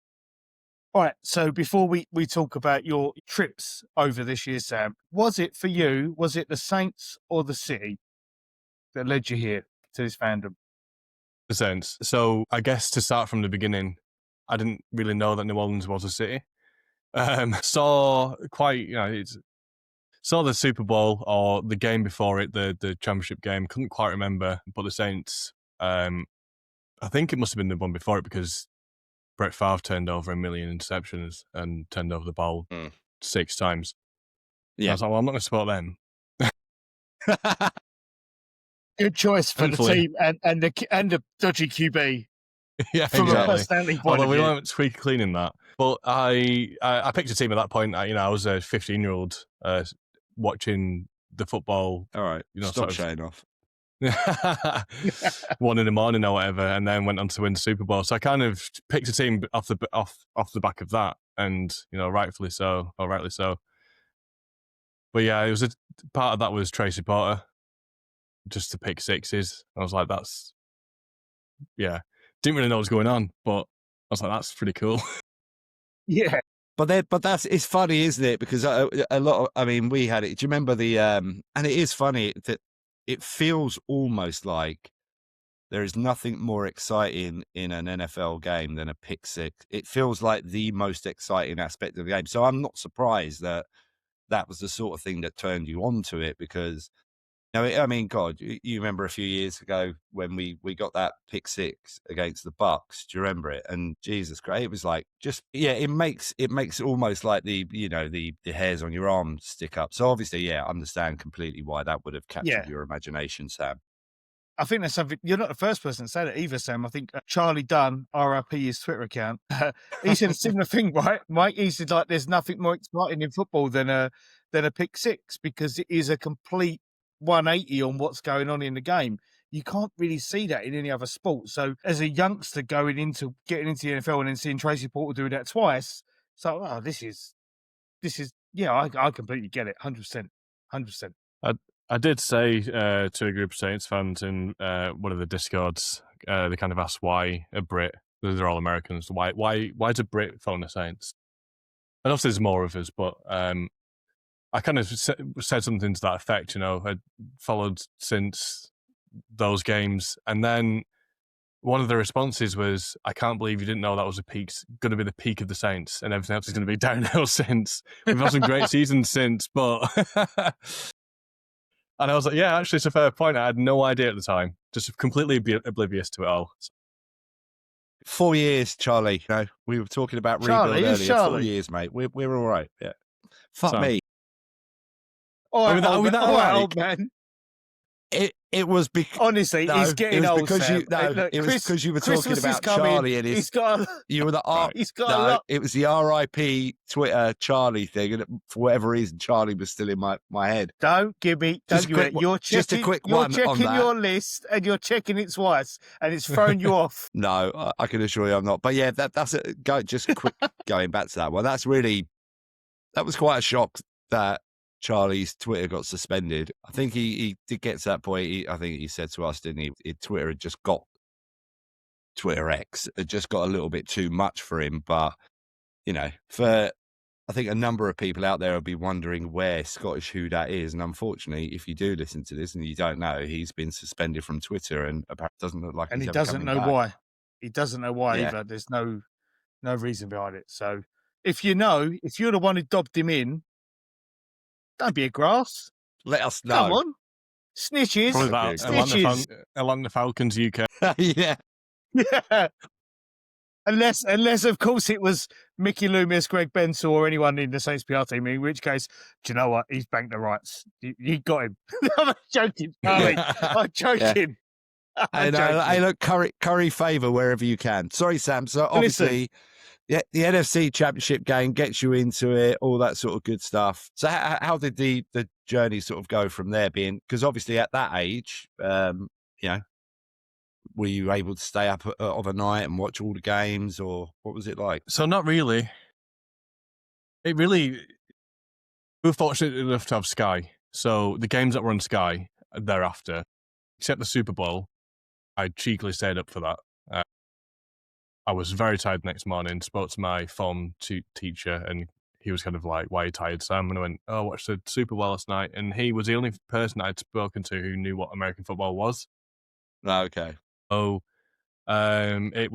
All right. So before we talk about your trips over this year, Sam, was it for you? Was it the Saints or the City that led you here to this fandom? The Saints. So I guess to start from the beginning, I didn't really know that New Orleans was a city. Saw the Super Bowl or the game before it, the championship game. Couldn't quite remember, but the Saints. I think it must have been the one before it because Brett Favre turned over 1 million interceptions and turned over the ball 6 times. Yeah, I was like, well, I'm not going to support them. Good choice for the team and the dodgy QB. Yeah, from exactly. a personality point Although of we view. weren't squeaky clean in that. But I picked a team at that point. I was a 15-year-old watching the football. All right, stop showing off. 1 a.m. or whatever, and then went on to win the Super Bowl. So I kind of picked a team off the back of that, and rightly so. But yeah, it was part of that was Tracy Porter, just to pick sixes. I was like, didn't really know what was going on, but I was like, that's pretty cool. Yeah. But it's funny, isn't it? Because we had it. Do you remember and it is funny that it feels almost like there is nothing more exciting in an NFL game than a pick six. It feels like the most exciting aspect of the game. So I'm not surprised that was the sort of thing that turned you on to it because, God, you remember a few years ago when we got that pick six against the Bucs. Do you remember it? And Jesus Christ, it was like it makes almost like the hairs on your arm stick up. So obviously, I understand completely why that would have captured your imagination, Sam. I think that's something. You're not the first person to say that either, Sam. I think Charlie Dunn, RIP, his Twitter account, he said a similar thing, right, Mike? He said like, "There's nothing more exciting in football than a pick six because it is a complete 180 on what's going on in the game. You can't really see that in any other sport. So as a youngster getting into the NFL and then seeing Tracy Porter do that twice, so this is I completely get it, 100%. I did say to a group of Saints fans in one of the Discords, they kind of asked why a Brit, they're all Americans, why's a Brit following the Saints? And obviously there's more of us, but I kind of said something to that effect, I'd followed since those games. And then one of the responses was, I can't believe you didn't know that was going to be the peak of the Saints and everything else is going to be downhill since. We've had some great seasons since, but... And I was like, yeah, actually, it's a fair point. I had no idea at the time, just completely oblivious to it all. 4 years, Charlie. We were talking about rebuild earlier. Charlie. 4 years, mate. We're all right. Yeah. Fuck me. All right, old man. It was because honestly, he's getting old. Because Sam. It was because you were talking about Charlie and he's got. You were the he's got a lot. It was the RIP Twitter Charlie thing, and for whatever reason, Charlie was still in my head. Don't give me. You're checking your list, and you're checking it twice, and it's thrown you off. No, I can assure you, I'm not. But yeah, that's it. Just quick going back to that one. That was quite a shock that Charlie's Twitter got suspended. I think he did get to that point. I think he said to us, didn't he? Twitter had just got Twitter X. It just got a little bit too much for him. But, for I think a number of people out there will be wondering where Scottish Who that is. And unfortunately, if you do listen to this and you don't know, he's been suspended from Twitter and apparently doesn't look like and he's he ever doesn't know back. why. He doesn't know why Yeah. either. There's no reason behind it. So if you know, if you're the one who dobbed him in, don't be a grass. Let us know. Come on. Snitches. Probably that Snitches. Atlanta Falcons UK. Yeah. Yeah. Unless, of course, it was Mickey Loomis, Greg Bensel, or anyone in the Saints PR team, in which case, do you know what? He's banked the rights. You got him. I'm joking, Charlie. I'm joking. Hey, look, curry favour wherever you can. Sorry, Sam. So obviously, the NFC Championship game gets you into it, all that sort of good stuff. So how did the journey sort of go from there? Being because obviously at that age, were you able to stay up overnight and watch all the games, or what was it like? So not really. We were fortunate enough to have Sky. So the games that were on Sky thereafter, except the Super Bowl, I cheekily stayed up for that. I was very tired the next morning, spoke to my form teacher, and he was kind of like, "Why are you tired, Sam?" And I went, "Oh, I watched the Super Bowl last night." And he was the only person I'd spoken to who knew what American football was. Okay. So that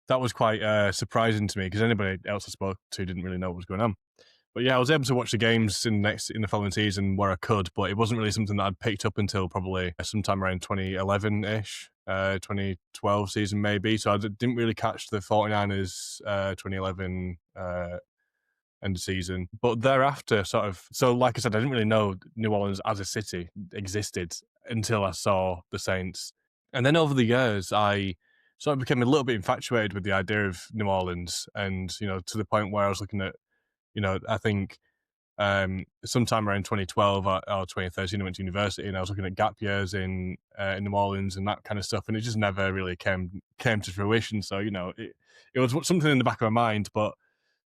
was quite surprising to me because anybody else I spoke to didn't really know what was going on. But yeah, I was able to watch the games in the following season where I could, but it wasn't really something that I'd picked up until probably sometime around 2011-ish, 2012 season maybe. So I didn't really catch the 49ers 2011 end of season. But thereafter, so like I said, I didn't really know New Orleans as a city existed until I saw the Saints. And then over the years, I sort of became a little bit infatuated with the idea of New Orleans, and to the point where I was looking at, I think sometime around 2012 or 2013, I went to university, and I was looking at gap years in New Orleans and that kind of stuff, and it just never really came to fruition. So it was something in the back of my mind, but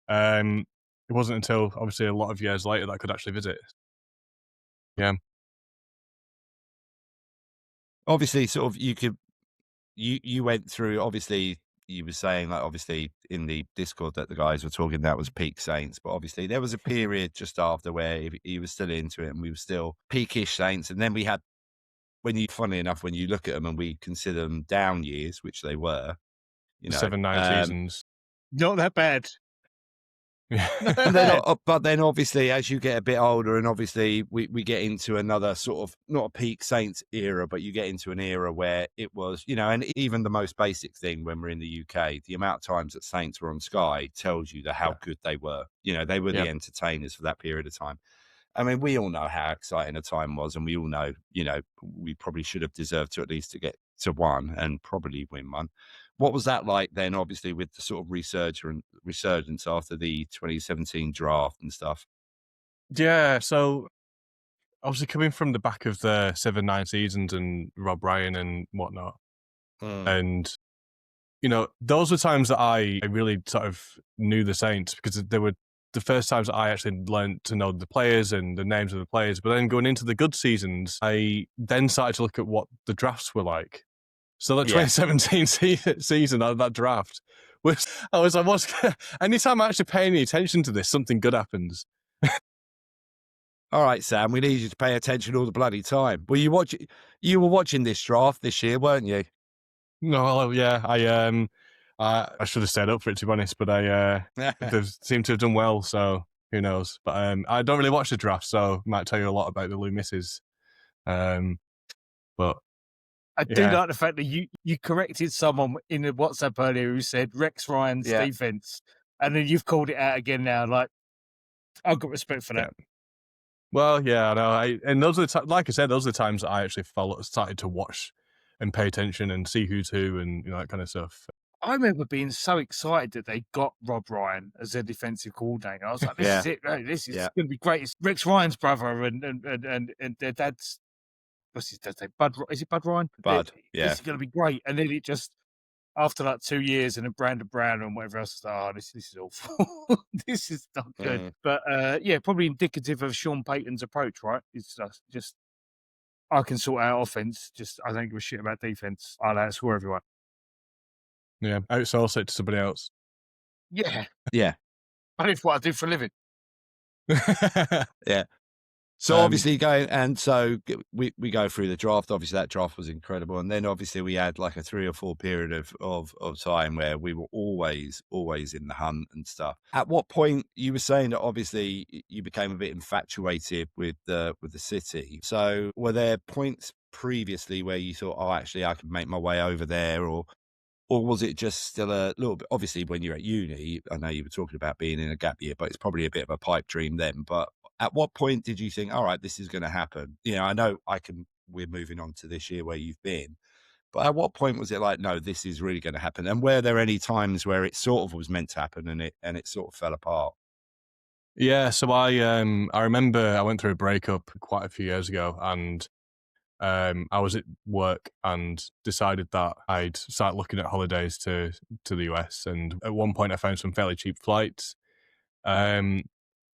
it wasn't until obviously a lot of years later that I could actually visit. Yeah. Obviously, sort of, you went through, obviously, you were saying, like, obviously, in the Discord that the guys were talking, that was peak Saints, but obviously there was a period just after where he was still into it and we were still peakish Saints. And then we had, funny enough, when you look at them and we consider them down years, which they were, 7-9 seasons. Not that bad. But then obviously as you get a bit older and obviously we get into another sort of, not a peak Saints era, but you get into an era where it was, and even the most basic thing when we're in the UK, the amount of times that Saints were on Sky tells you how good they were. They were the entertainers for that period of time. I mean, we all know how exciting a time was, and we all know, we probably should have deserved to at least to get to one and probably win one. What was that like then, obviously, with the sort of resurgence after the 2017 draft and stuff? Yeah, so obviously coming from the back of the 7-9 seasons and Rob Ryan and whatnot, and those were times that I really sort of knew the Saints, because they were the first times that I actually learned to know the players and the names of the players. But then going into the good seasons, I then started to look at what the drafts were like. So that 2017 season, that draft, I was like, anytime I actually pay any attention to this, something good happens. All right, Sam, we need you to pay attention all the bloody time. You were watching this draft this year, weren't you? No, yeah, I should have stayed up for it, to be honest, but they seem to have done well, so who knows? But I don't really watch the draft, so I might tell you a lot about the Loomises. But I do like the fact that you corrected someone in the WhatsApp earlier who said Rex Ryan's defense, and then you've called it out again now. Like, I've got respect for that. Yeah. Well, yeah, I know. And those are like I said, those are the times that I actually started to watch and pay attention and see who's who and that kind of stuff. I remember being so excited that they got Rob Ryan as their defensive coordinator. I was like, "This is it! This is going to be great." It's Rex Ryan's brother and their dad's. What's his dad's name? Bud? Is it Bud Ryan? Bud. Yeah. This is going to be great. And then it just, after like 2 years and then Brandon Brown and whatever else, this is awful. This is not good. But probably indicative of Sean Payton's approach, right? It's just I can sort out offense. Just I don't give a shit about defense. I'll outscore everyone. Yeah, outsource it to somebody else. Yeah. Yeah. That is what I do for a living. Yeah. So obviously we go through the draft. Obviously that draft was incredible. And then obviously we had like a 3 or 4 period of time where we were always in the hunt and stuff. At what point you were saying that obviously you became a bit infatuated with the city. So were there points previously where you thought, oh, actually I could make my way over there, or was it just still a little bit? Obviously, when you're at uni, I know you were talking about being in a gap year, but it's probably a bit of a pipe dream then. But at what point did you think, all right, this is going to happen? You know, I know we're moving on to this year where you've been, but at what point was it like, no, this is really going to happen? And were there any times where it sort of was meant to happen and it sort of fell apart? Yeah, so I remember I went through a breakup quite a few years ago, and I was at work and decided that I'd start looking at holidays to the US. And at one point, I found some fairly cheap flights,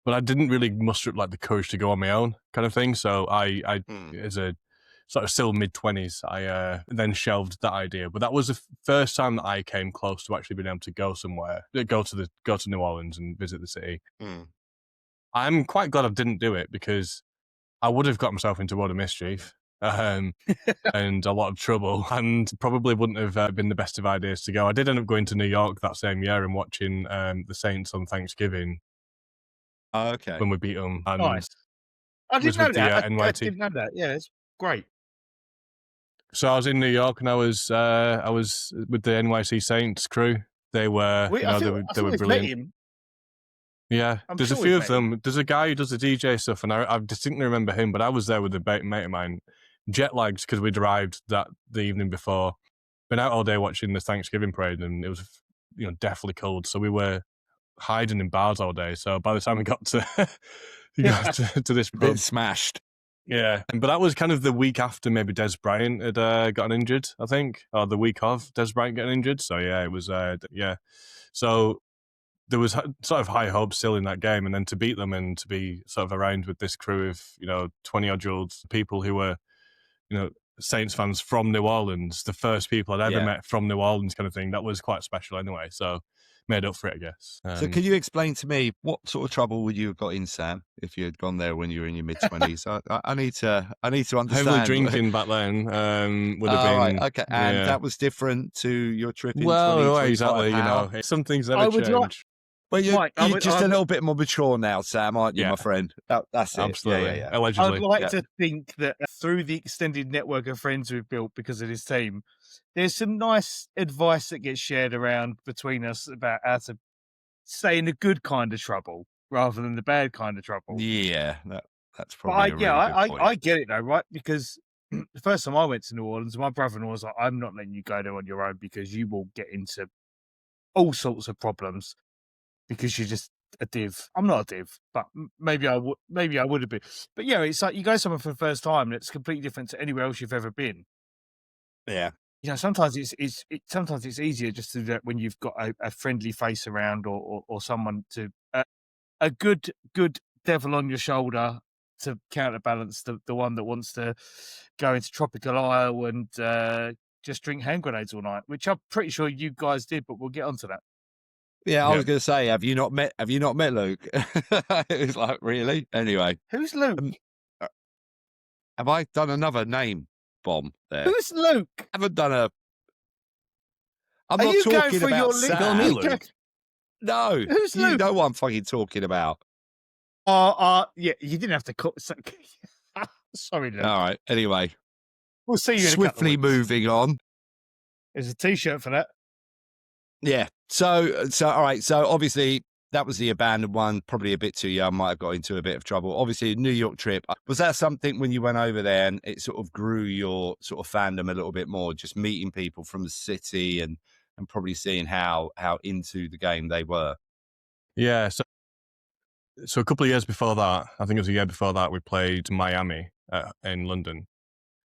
but I didn't really muster up like the courage to go on my own, kind of thing. So I as a sort of still mid-20s, I then shelved that idea. But that was the first time that I came close to actually being able to go somewhere, go to New Orleans and visit the city. I'm quite glad I didn't do it, because I would have got myself into a lot of mischief. And a lot of trouble, and probably wouldn't have been the best of ideas to go. I did end up going to New York that same year and watching the Saints on Thanksgiving. Oh, okay. When we beat them. And nice. I didn't know with the, that. I NYT. didn't know that. Yeah, it's great. So I was in New York, and I was with the NYC Saints crew. They were, they were brilliant. Yeah, there's a few of them. There's a guy who does the DJ stuff, and I distinctly remember him, but I was there with a mate of mine, jet lagged because we'd arrived the evening before. Been out all day watching the Thanksgiving parade, and it was, deathly cold. So we were hiding in bars all day. So by the time we got to to this pub, smashed. Yeah, but that was kind of the week after maybe Des Bryant had gotten injured, I think, or the week of Des Bryant getting injured. So yeah, it was So there was sort of high hopes still in that game, and then to beat them and to be sort of around with this crew of 20-odd-year-old people who were Saints fans from New Orleans, the first people I'd ever met from New Orleans, kind of thing. That was quite special anyway. So made up for it, I guess. So can you explain to me what sort of trouble would you have got in, Sam, if you had gone there when you were in your mid-20s? I need to understand. Heavily drinking back then would have been. Right, okay, and that was different to your trip in exactly. Some things never change. Well, you're just a little bit more mature now, Sam, aren't you, my friend? That's it. Absolutely. Yeah. Allegedly. I'd like to think that through the extended network of friends we've built because of this team, there's some nice advice that gets shared around between us about how to stay in the good kind of trouble rather than the bad kind of trouble. Yeah, that's probably good point. I get it though, right? Because the first time I went to New Orleans, my brother-in-law was like, I'm not letting you go there on your own because you will get into all sorts of problems because you're just a div. I'm not a div, but maybe I would have been. But yeah, it's like you go somewhere for the first time and it's completely different to anywhere else you've ever been. Yeah. Sometimes sometimes it's easier just to do that when you've got a friendly face around or someone to a good devil on your shoulder to counterbalance the one that wants to go into tropical isle and just drink hand grenades all night, which I'm pretty sure you guys did, but we'll get onto that. Yeah, I was going to say, have you not met Luke? It was like, really? Anyway, who's Luke? Have I done another name bomb there? Who's Luke? I haven't done a. I'm Are not you talking going for about your Sam. Luke? No, who's you Luke? know what I'm fucking talking about. Yeah, you didn't have to call. Sorry, Luke. All right. Anyway, we'll see you. Swiftly moving on. There's a T-shirt for that. Yeah. So all right. So obviously that was the abandoned one. Probably a bit too young. Might have got into a bit of trouble. Obviously, New York trip. Was that something when you went over there and it sort of grew your sort of fandom a little bit more? Just meeting people from the city and probably seeing how into the game they were. Yeah. So a couple of years before that, I think it was a year before that, we played Miami in London.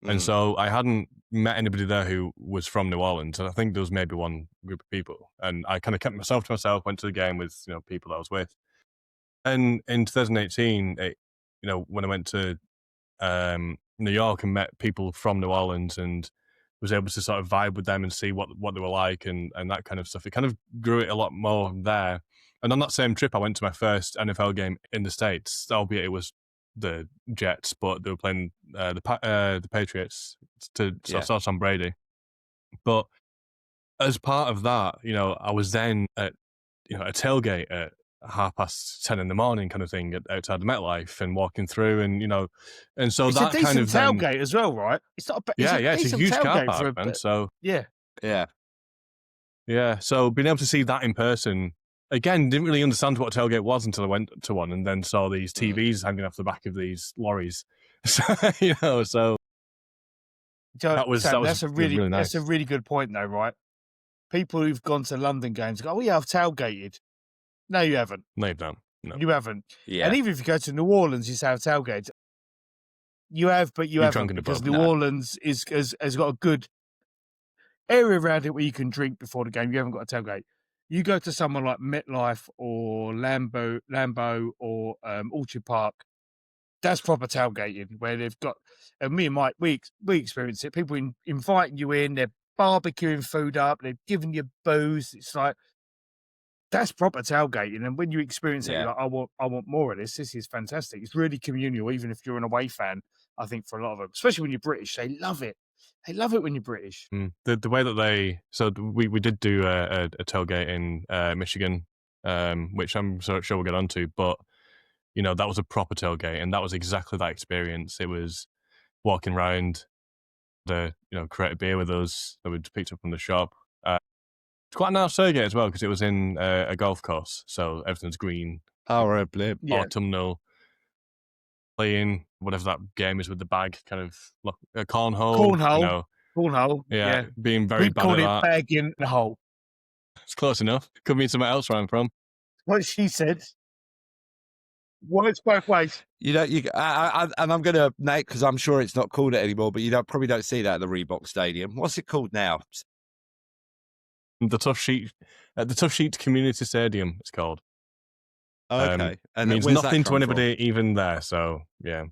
And so I hadn't met anybody there who was from New Orleans. And I think there was maybe one group of people. And I kind of kept myself to myself, went to the game with, people I was with. And in 2018, when I went to New York and met people from New Orleans and was able to sort of vibe with them and see what they were like and that kind of stuff, it kind of grew it a lot more there. And on that same trip, I went to my first NFL game in the States, albeit it was the Jets, but they were playing the Patriots to sort Tom Brady. But as part of that, I was then at a tailgate at 10:30 in the morning, kind of thing, outside the MetLife, and walking through, and so it's that a decent kind of tailgate as well, right? It's not. It's a huge car park, man. So yeah. So being able to see that in person, again, didn't really understand what a tailgate was until I went to one, and then saw these TVs hanging off the back of these lorries. So that was that's a really nice. That's a really good point, though, right? People who've gone to London games go, "Oh yeah, I've tailgated." No, you haven't. No, you don't. No. You haven't. Yeah. And even if you go to New Orleans, you say I've tailgated. You have, but you haven't, because New Orleans has got a good area around it where you can drink before the game. You haven't got a tailgate. You go to someone like MetLife or Lambeau or Orchard Park. That's proper tailgating, where they've got. And me and Mike, we experience it. People inviting you in, they're barbecuing food up, they're giving you booze. It's like, that's proper tailgating. And when you experience it, you're like, I want more of this. This is fantastic. It's really communal, even if you're an away fan. I think for a lot of them, especially when you're British, they love it. They love it when you're British. The way that we did do a tailgate in Michigan, which I'm sure we'll get onto, but that was a proper tailgate, and that was exactly that experience. It was walking around, create a beer with us that we'd picked up from the shop. It's quite a nice tailgate as well, because it was in a golf course, so everything's green. Autumnal. Playing whatever that game is with the bag, kind of a cornhole. Cornhole. Yeah, being very bad at that. We call it bag in the hole. It's close enough. Could mean somewhere else where I'm from. What she said. Works both ways. And I'm going to, Nate, because I'm sure it's not called it anymore, but probably don't see that at the Reebok Stadium. What's it called now? The Tough Sheet Community Stadium, it's called. Okay. And it means nothing to anybody even there, so yeah.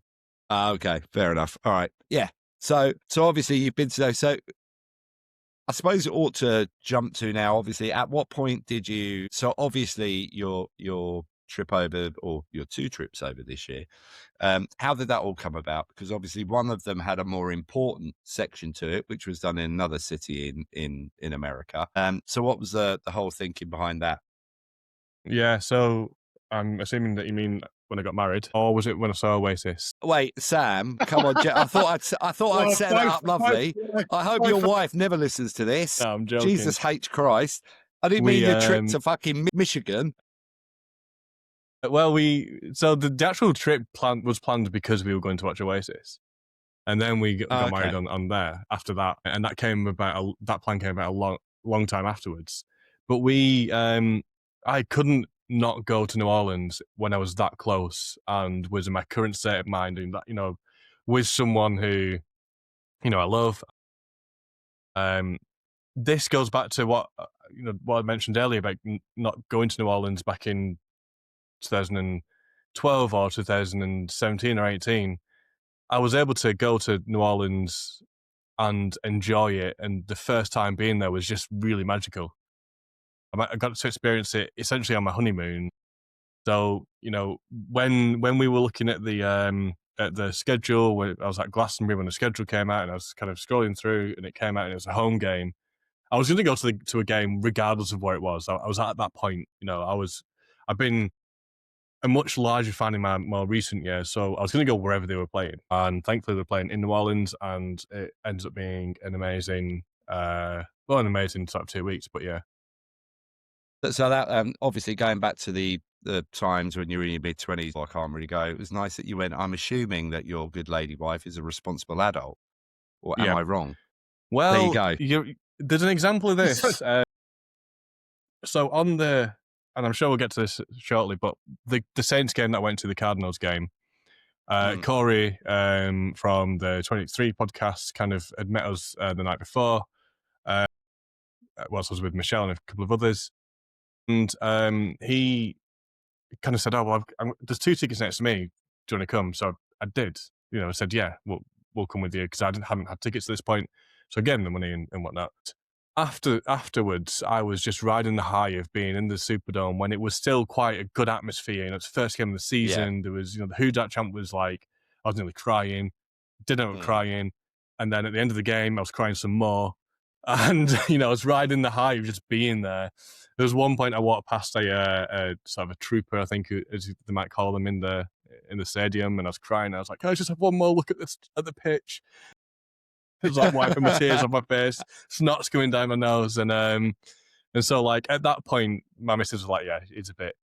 Okay, fair enough. All right. Yeah. So obviously you've been to those. So I suppose it ought to jump to now, obviously, at what point did you, so obviously your trip over, or your two trips over this year, how did that all come about? Because obviously one of them had a more important section to it, which was done in another city in America. So what was the whole thinking behind that? Yeah, so I'm assuming that you mean when I got married, or was it when I saw Oasis? Wait, Sam, come on, I thought I'd set that up lovely. I hope your wife never listens to this. No, I'm joking. Jesus H. Christ. I didn't mean your trip to fucking Michigan. Well, the actual trip was planned because we were going to watch Oasis, and then we got married on there after that, and that plan came about a long time afterwards. But I couldn't not go to New Orleans when I was that close and was in my current state of mind, and that with someone who I love. This goes back to what I mentioned earlier about not going to New Orleans back in 2012 or 2017 or 18. I was able to go to New Orleans and enjoy it, and the first time being there was just really magical. I got to experience it essentially on my honeymoon. So when we were looking at the schedule, when I was at Glastonbury when the schedule came out, and I was kind of scrolling through, and it came out and it was a home game, I was going to go to a game regardless of where it was. I was at that point. I've been a much larger fan in my more recent years, so I was going to go wherever they were playing, and thankfully they're playing in New Orleans, and it ends up being an amazing sort of 2 weeks. But yeah. So that obviously going back to the times when you were in your mid-20s, I can't really go. It was nice that you went. I'm assuming that your good lady wife is a responsible adult, or am I wrong? Well, there you go. There's an example of this. So and I'm sure we'll get to this shortly, but the Saints game that went to, the Cardinals game, Corey from the 23 podcast kind of had met us the night before, whilst I was with Michelle and a couple of others. And he kind of said, "Oh, well, there's 2 tickets next to me. Do you want to come?" So I did. I said, "Yeah, we'll come with you," because I hadn't had tickets at this point. So I gave him the money and whatnot. Afterwards, I was just riding the high of being in the Superdome when it was still quite a good atmosphere. You know, it's the first game of the season. There was, the Who Dat chant was like, I was nearly crying, didn't end up crying. And then at the end of the game, I was crying some more. And, I was riding the high of just being there. There was one point I walked past a sort of a trooper, I think, as they might call them in the stadium, and I was crying. I was like, can I just have one more look at the pitch? It was like wiping my tears off my face, snot's coming down my nose, and so like at that point, my missus was like, "Yeah, it's a bit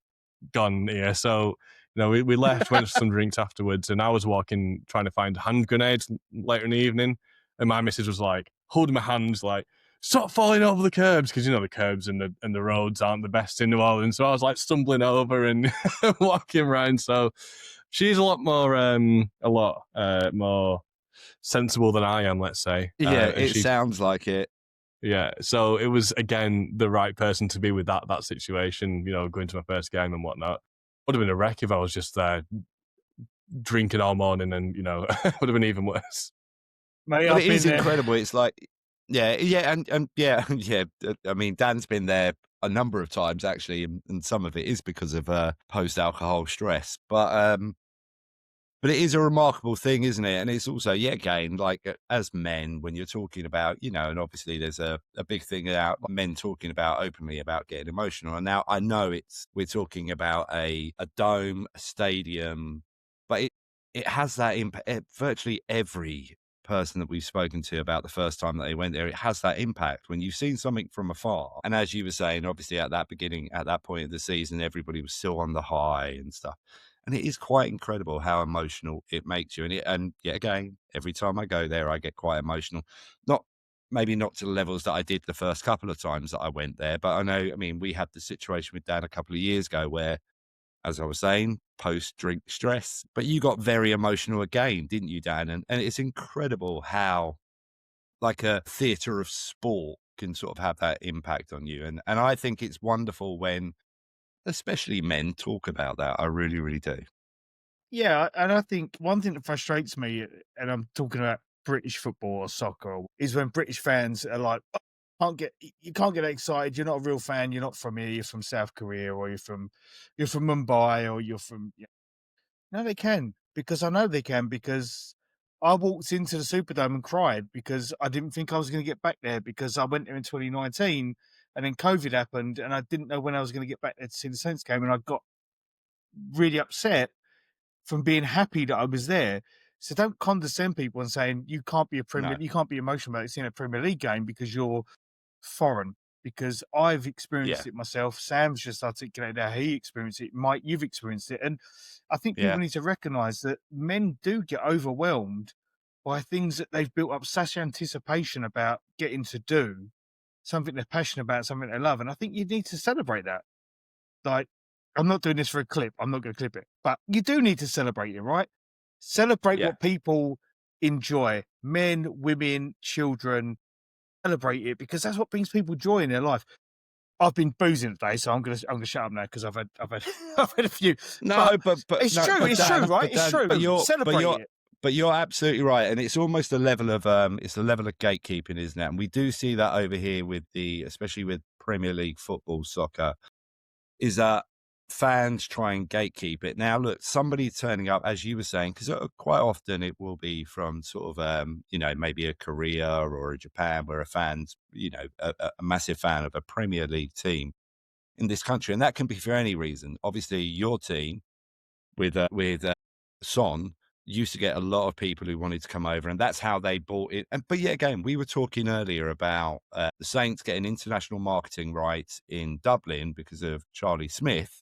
gone here." So we left, went for some drinks afterwards, and I was walking trying to find hand grenades later in the evening, and my missus was like holding my hands, like, "Stop falling over the curbs," because the curbs and the roads aren't the best in New Orleans. So I was like stumbling over and walking around. So she's a lot more sensible than I am, let's say. Yeah, it sounds like it. Yeah, so it was, again, the right person to be with that situation, going to my first game and whatnot. Would have been a wreck if I was just there drinking all morning and, would have been even worse. Mate, but it is incredible. It's like, and I mean, Dan's been there a number of times, actually, and some of it is because of post-alcohol stress. But it is a remarkable thing, isn't it? And it's also, again, like as men, when you're talking about, and obviously there's a big thing about men talking about openly about getting emotional. And now I know we're talking about a dome, a stadium, but it has that impact. Virtually every person that we've spoken to about the first time that they went there, it has that impact when you've seen something from afar. And as you were saying, obviously at that point of the season, everybody was still on the high and stuff. And it is quite incredible how emotional it makes you. And yet again, every time I go there, I get quite emotional. Maybe not to the levels that I did the first couple of times that I went there. But we had the situation with Dan a couple of years ago where, as I was saying, post-drink stress. But you got very emotional again, didn't you, Dan? And it's incredible how, like, a theatre of sport can sort of have that impact on you. And I think it's wonderful when especially men talk about that. I really, really do. Yeah, and I think one thing that frustrates me, and I'm talking about British football or soccer, is when British fans are like, you can't get excited. You're not a real fan. You're not from here. You're from South Korea, or you're from Mumbai, or you're from. No, they can, because I know they can, because I walked into the Superdome and cried because I didn't think I was going to get back there, because I went there in 2019 and then COVID happened and I didn't know when I was going to get back there to see the Saints game, and I got really upset from being happy that I was there. So don't condescend people and saying you can't be you can't be emotional about seeing a Premier League game because you're foreign. Because I've experienced it myself. Sam's just articulated how he experienced it. Mike, you've experienced it. And I think people need to recognise that men do get overwhelmed by things that they've built up such anticipation about getting to do, something they're passionate about, something they love. And I think you need to celebrate that. Like, I'm not doing this for a clip. I'm not going to clip it. But you do need to celebrate it, right? Celebrate what people enjoy. Men, women, children. Celebrate it, because that's what brings people joy in their life. I've been boozing today, so I'm gonna shut up now because I've had a few. No, but it's true. It's true, right? It's true. But you're absolutely right, and it's almost a level of gatekeeping, isn't it? And we do see that over here especially with Premier League football, soccer, is that fans try and gatekeep it. Now, look, somebody turning up, as you were saying, because quite often it will be from sort of, maybe a Korea or a Japan, where a fan's, a massive fan of a Premier League team in this country. And that can be for any reason. Obviously, your team with Son used to get a lot of people who wanted to come over, and that's how they bought it. But yet again, we were talking earlier about the Saints getting international marketing rights in Dublin because of Charlie Smith.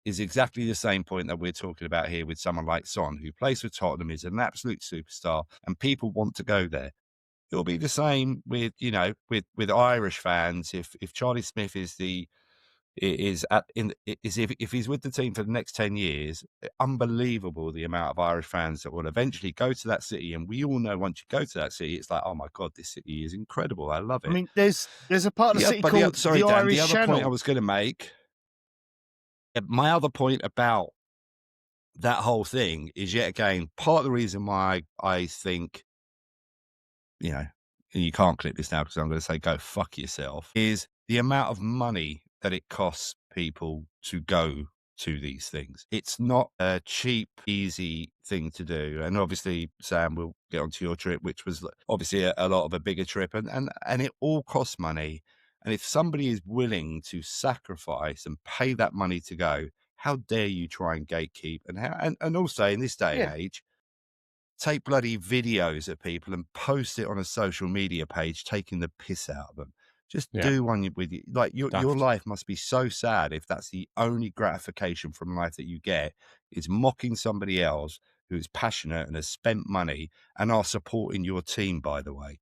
Is exactly the same point that we're talking about here with someone like Son, who plays for Tottenham, is an absolute superstar, and people want to go there. It'll be the same with with Irish fans. If Charlie Smith if he's with the team for the next 10 years, unbelievable the amount of Irish fans that will eventually go to that city. And we all know once you go to that city, it's like, oh my God, this city is incredible. I love it. I mean, there's a part of the city called the Irish the other Channel. Point I was going to make. My other point about that whole thing is, yet again, part of the reason why I think, and you can't clip this now because I'm going to say go fuck yourself, is the amount of money that it costs people to go to these things. It's not a cheap, easy thing to do. And obviously, Sam, we'll get onto your trip, which was obviously a lot of a bigger trip, and it all costs money. And if somebody is willing to sacrifice and pay that money to go, how dare you try and gatekeep? And also in this day and age, take bloody videos of people and post it on a social media page, taking the piss out of them. Just do one with you. Like your life must be so sad if that's the only gratification from life that you get is mocking somebody else who is passionate and has spent money and are supporting your team, by the way.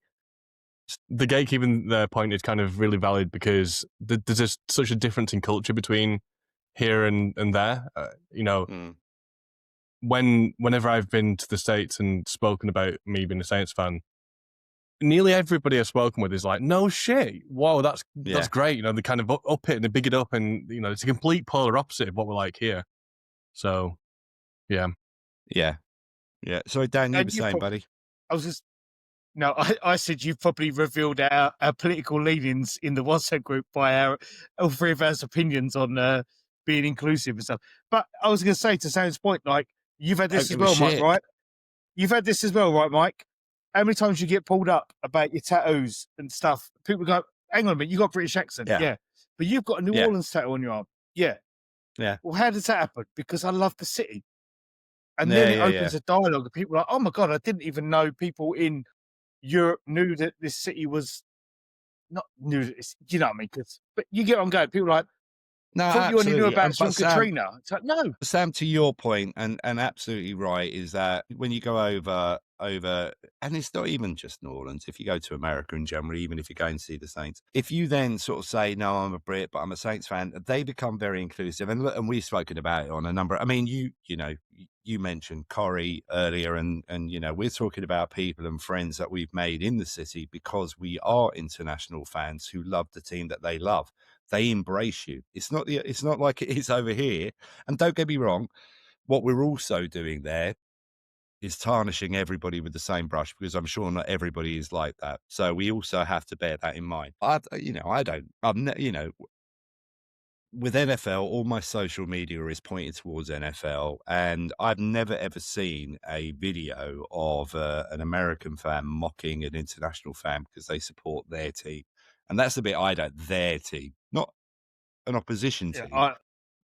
The gatekeeping point is kind of really valid because there's just such a difference in culture between here and there. Whenever I've been to the States and spoken about me being a Saints fan, nearly everybody I've spoken with is like, no shit, wow, that's great. They kind of up it and they big it up, and it's a complete polar opposite of what we're like here. So, yeah. Sorry, Dan, you were saying, buddy. I was just I said you've probably revealed our political leanings in the WhatsApp group by all three of our opinions on being inclusive and stuff. But I was going to say, to Sam's point, like, you've had this as well, Mike, right? You've had this as well, right, Mike? How many times you get pulled up about your tattoos and stuff? People go, hang on a minute, you got a British accent. Yeah. But you've got a New Orleans tattoo on your arm. Yeah. Well, how does that happen? Because I love the city. And then it opens a dialogue and people are like, oh my God, I didn't even know people in Europe knew that this city was not new. You know what I mean? But you get on going. People are like, no, thought you only knew about Sam, Katrina. It's like, no. Sam, to your point, and absolutely right, is that when you go over, and it's not even just New Orleans, if you go to America in general, even if you're going to see the Saints, if you then sort of say, no, I'm a Brit, but I'm a Saints fan, they become very inclusive. And we've spoken about it on a number. I mean, you mentioned Corey earlier, and we're talking about people and friends that we've made in the city because we are international fans who love the team that they love. They embrace you. It's not like it is over here. And don't get me wrong, what we're also doing there is tarnishing everybody with the same brush, because I'm sure not everybody is like that. So we also have to bear that in mind. With NFL, all my social media is pointed towards NFL, and I've never ever seen a video of an American fan mocking an international fan because they support their team. And that's the bit I don't. Their team, not an opposition team.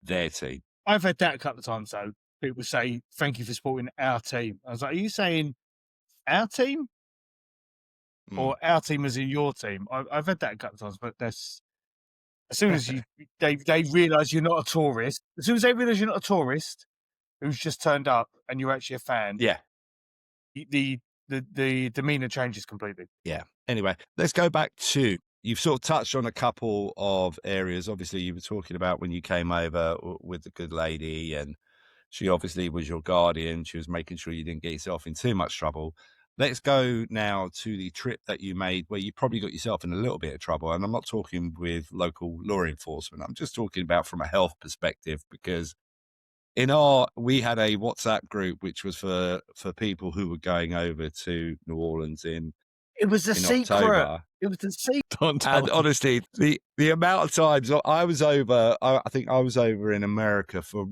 Their team. I've had that a couple of times, though. People say, thank you for supporting our team. I was like, are you saying our team? Or our team as in your team? I've had that a couple of times, but that's... As soon as they realise you're not a tourist, as soon as they realise you're not a tourist who's just turned up and you're actually a fan, the demeanour changes completely. Yeah. Anyway, let's go back to, you've sort of touched on a couple of areas. Obviously, you were talking about when you came over with the good lady, and she obviously was your guardian. She was making sure you didn't get yourself in too much trouble. Let's go now to the trip that you made where you probably got yourself in a little bit of trouble. And I'm not talking with local law enforcement. I'm just talking about from a health perspective, because we had a WhatsApp group, which was for people who were going over to New Orleans in secret. October. It was a secret. And honestly, the amount of times I was over, I think I was over in America for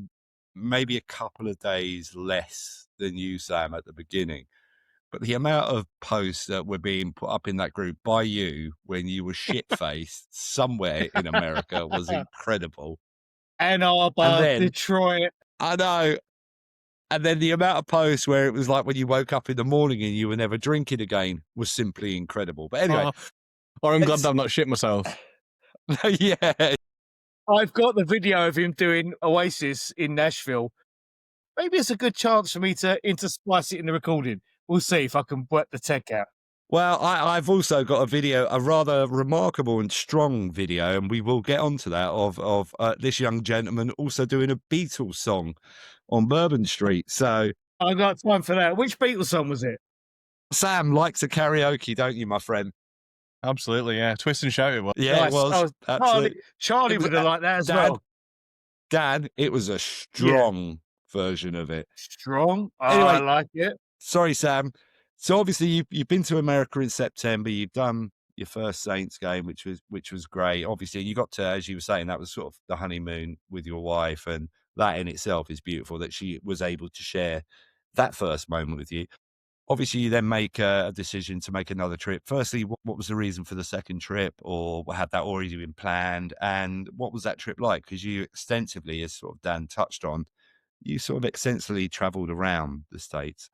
maybe a couple of days less than you, Sam, at the beginning. But the amount of posts that were being put up in that group by you when you were shit-faced somewhere in America was incredible. Ann Arbor, Detroit. I know. And then the amount of posts where it was like when you woke up in the morning and you were never drinking again was simply incredible. But anyway. Or I'm glad I've not shit myself. Yeah. I've got the video of him doing Oasis in Nashville. Maybe it's a good chance for me to intersplice it in the recording. We'll see if I can work the tech out. Well, I've also got a video, a rather remarkable and strong video, and we will get onto that, of this young gentleman also doing a Beatles song on Bourbon Street. So I got time for that. Which Beatles song was it? Sam likes a karaoke, don't you, my friend? Absolutely, yeah. Twist and shout it was. Yeah, it was. Charlie would have liked that as well. Dan, it was a strong version of it. Strong? Anyway, I like it. Sorry, Sam. So obviously you've been to America in September. You've done your first Saints game, which was great. Obviously, you got to, as you were saying, that was sort of the honeymoon with your wife, and that in itself is beautiful that she was able to share that first moment with you. Obviously, you then make a decision to make another trip. Firstly, what was the reason for the second trip, or had that already been planned? And what was that trip like? Because you extensively, as sort of Dan touched on, you sort of extensively travelled around the States.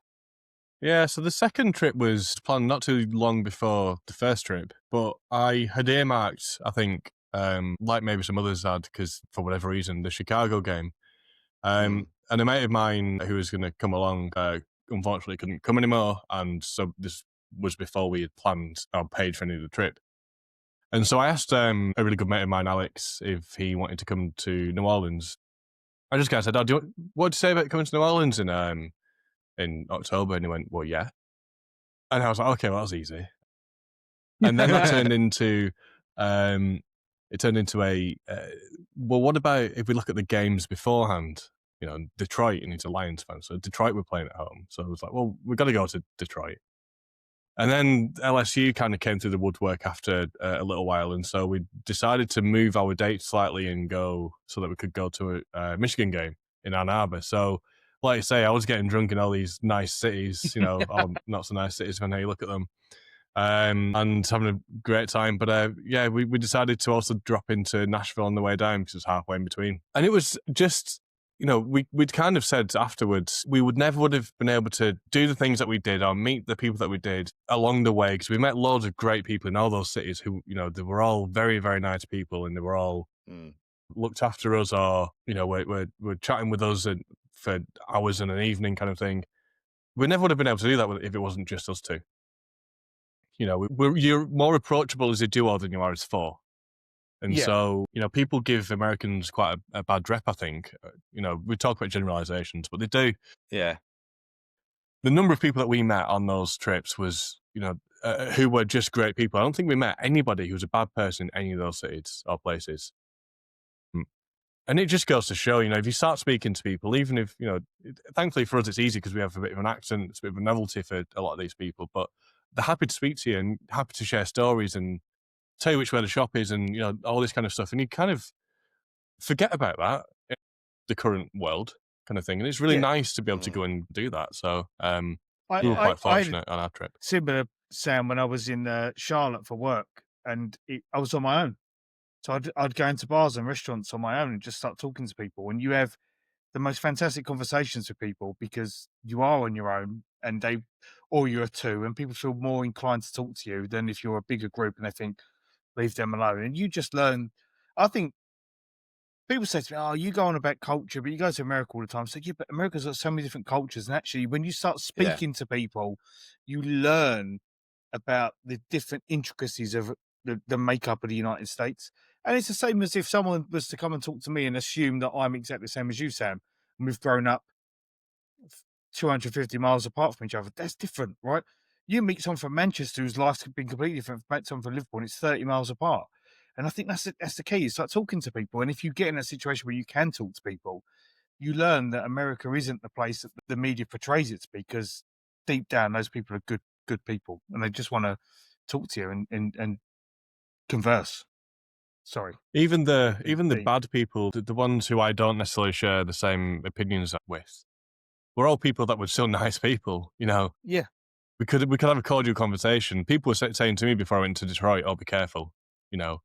Yeah, so the second trip was planned not too long before the first trip, but I had earmarked, I think, like maybe some others had, because for whatever reason, the Chicago game. And a mate of mine who was going to come along, unfortunately couldn't come anymore. And so this was before we had planned or paid for any of the trip. And so I asked a really good mate of mine, Alex, if he wanted to come to New Orleans. I just kind of said, what do you say about coming to New Orleans in October? And he went, well, yeah. And I was like, okay, well, that was easy. And then that turned into, well, what about if we look at the games beforehand? You know, Detroit, and he's a Lions fan, so Detroit were playing at home. So I was like, well, we've got to go to Detroit. And then LSU kind of came through the woodwork after a little while, and so we decided to move our date slightly and go so that we could go to a Michigan game in Ann Arbor. So, like I say, I was getting drunk in all these nice cities, you know, or not so nice cities when you look at them, and having a great time. But yeah, we decided to also drop into Nashville on the way down because it was halfway in between. And it was just, you know, we'd kind of said afterwards we would have been able to do the things that we did or meet the people that we did along the way, because we met loads of great people in all those cities who, you know, they were all very, very nice people, and they were all looked after us, or, you know, we're chatting with us for hours in an evening kind of thing. We never would have been able to do that if it wasn't just us two. You know, you're more approachable as a duo than you are as four. And so, you know, people give Americans quite a bad rep, I think. You know, we talk about generalizations, but they do. Yeah. The number of people that we met on those trips was, you know, who were just great people. I don't think we met anybody who was a bad person in any of those cities or places. And it just goes to show, you know, if you start speaking to people, even if, you know, thankfully for us, it's easy because we have a bit of an accent. It's a bit of a novelty for a lot of these people, but they're happy to speak to you and happy to share stories and tell you which way the shop is and, you know, all this kind of stuff. And you kind of forget about that in the current world kind of thing. And it's really nice to be able to go and do that. So we were quite fortunate on our trip. Similar, Sam, when I was in Charlotte for work, and I was on my own. So I'd go into bars and restaurants on my own and just start talking to people. And you have the most fantastic conversations with people because you are on your own, and or you're two, and people feel more inclined to talk to you than if you're a bigger group and they think, leave them alone. And you just learn. I think people say to me, oh, you go on about culture, but you go to America all the time. So, yeah, but America's got so many different cultures. And actually, when you start speaking to people, you learn about the different intricacies of the makeup of the United States. And it's the same as if someone was to come and talk to me and assume that I'm exactly the same as you, Sam, and we've grown up 250 miles apart from each other. That's different, right? You meet someone from Manchester whose life's been completely different from someone from Liverpool, and it's 30 miles apart. And I think that's the key. You start talking to people. And if you get in a situation where you can talk to people, you learn that America isn't the place that the media portrays it to be, because deep down, those people are good people, and they just want to talk to you and converse. Sorry. Even the bad people, the ones who I don't necessarily share the same opinions with, we're all people that were still nice people, you know. Yeah. We could have a cordial conversation. People were saying to me before I went to Detroit, "Oh, be careful," you know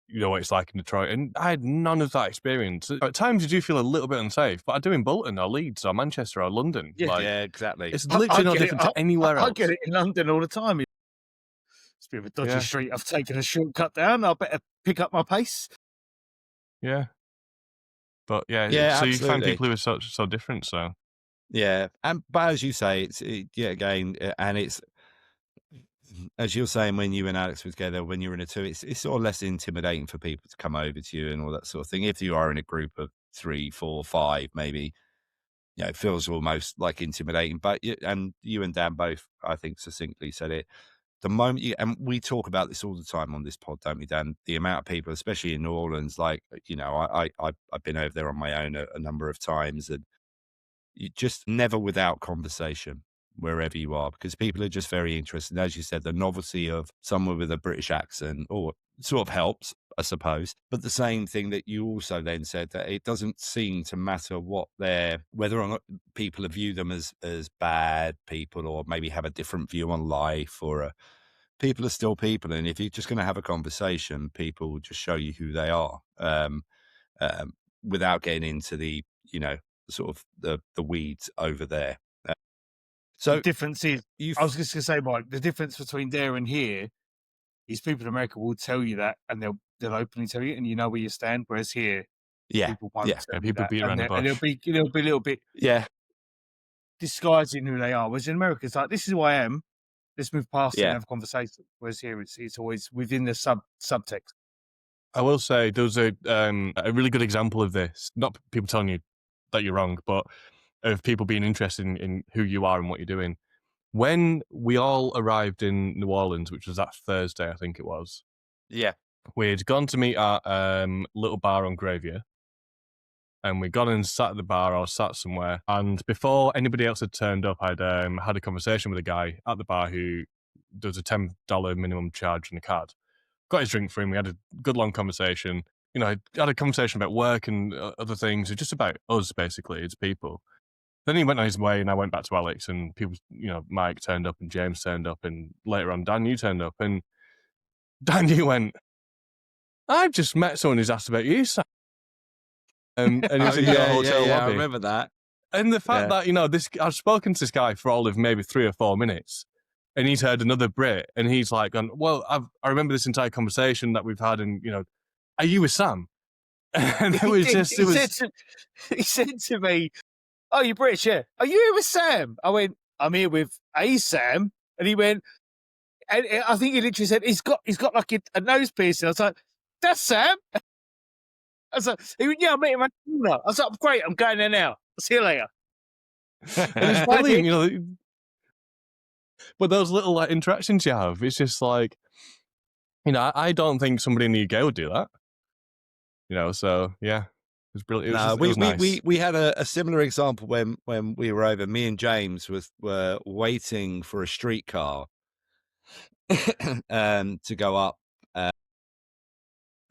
what it's like in Detroit, and I had none of that experience. At times, you do feel a little bit unsafe, but I do in Bolton or Leeds or Manchester or London. Yeah, exactly. It's literally no different to anywhere else. I get it in London all the time. It's a bit of a dodgy street. I've taken a shortcut down. I better pick up my pace. Yeah, but so absolutely. you find people who are so different. So but as you say, and it's, as you're saying, when you and Alex were together, when you're in a two, it's sort of less intimidating for people to come over to you and all that sort of thing. If you are in a group of 3, 4, 5, maybe, you know, it feels almost like intimidating. But you and Dan both, I think, succinctly said it. The moment and we talk about this all the time on this pod, don't we, Dan? The amount of people, especially in New Orleans, like, you know, I've been over there on my own a number of times, and you just never without conversation. wherever you are, because people are just very interested. As you said, the novelty of someone with a British accent or sort of helps, I suppose. But the same thing that you also then said, that it doesn't seem to matter whether or not people view them as bad people, or maybe have a different view on life, or people are still people. And if you're just going to have a conversation, people will just show you who they are, without getting into the, sort of the weeds over there. So the difference is, I was just going to say, Mike, the difference between there and here is people in America will tell you that, and they'll openly tell you, and you know where you stand. Whereas here, people won't tell you people that, beat around the bush. and it'll be a little bit disguising who they are. Whereas in America, it's like, this is who I am. Let's move past it and have a conversation. Whereas here, it's always within the subtext. I will say there was a really good example of this. Not people telling you that you're wrong, but of people being interested in who you are and what you're doing. When we all arrived in New Orleans, which was that Thursday, I think it was. Yeah. We'd gone to meet at little bar on Gravier. And we'd gone and sat at the bar or sat somewhere. And before anybody else had turned up, I'd had a conversation with a guy at the bar who does a $10 minimum charge on the card. Got his drink for him. We had a good long conversation. I had a conversation about work and other things. It's just about us, basically. It's people. Then he went on his way, and I went back to Alex, and people, Mike turned up, and James turned up, and later on, Dan, you turned up, and Dan, you went, I've just met someone who's asked about you, Sam. And he was in your hotel lobby. I remember that. And the fact that, I've spoken to this guy for all of maybe 3 or 4 minutes, and he's heard another Brit, and he's like, well, I remember this entire conversation that we've had, and, are you with Sam? And he said to me, oh, you're British, yeah. Are you here with Sam? I went, I'm here with a Sam. And he went, and I think he literally said, he's got like a nose piercing. I was like, that's Sam. I was like, he went, yeah, I met him at dinner. I was like, great, I'm going there now. I'll see you later. And it's brilliant, but those little interactions you have, it's just like, I don't think somebody in the UK would do that. So yeah. It was brilliant. It was nice. We had a similar example when we were over. Me and James were waiting for a streetcar to go up. I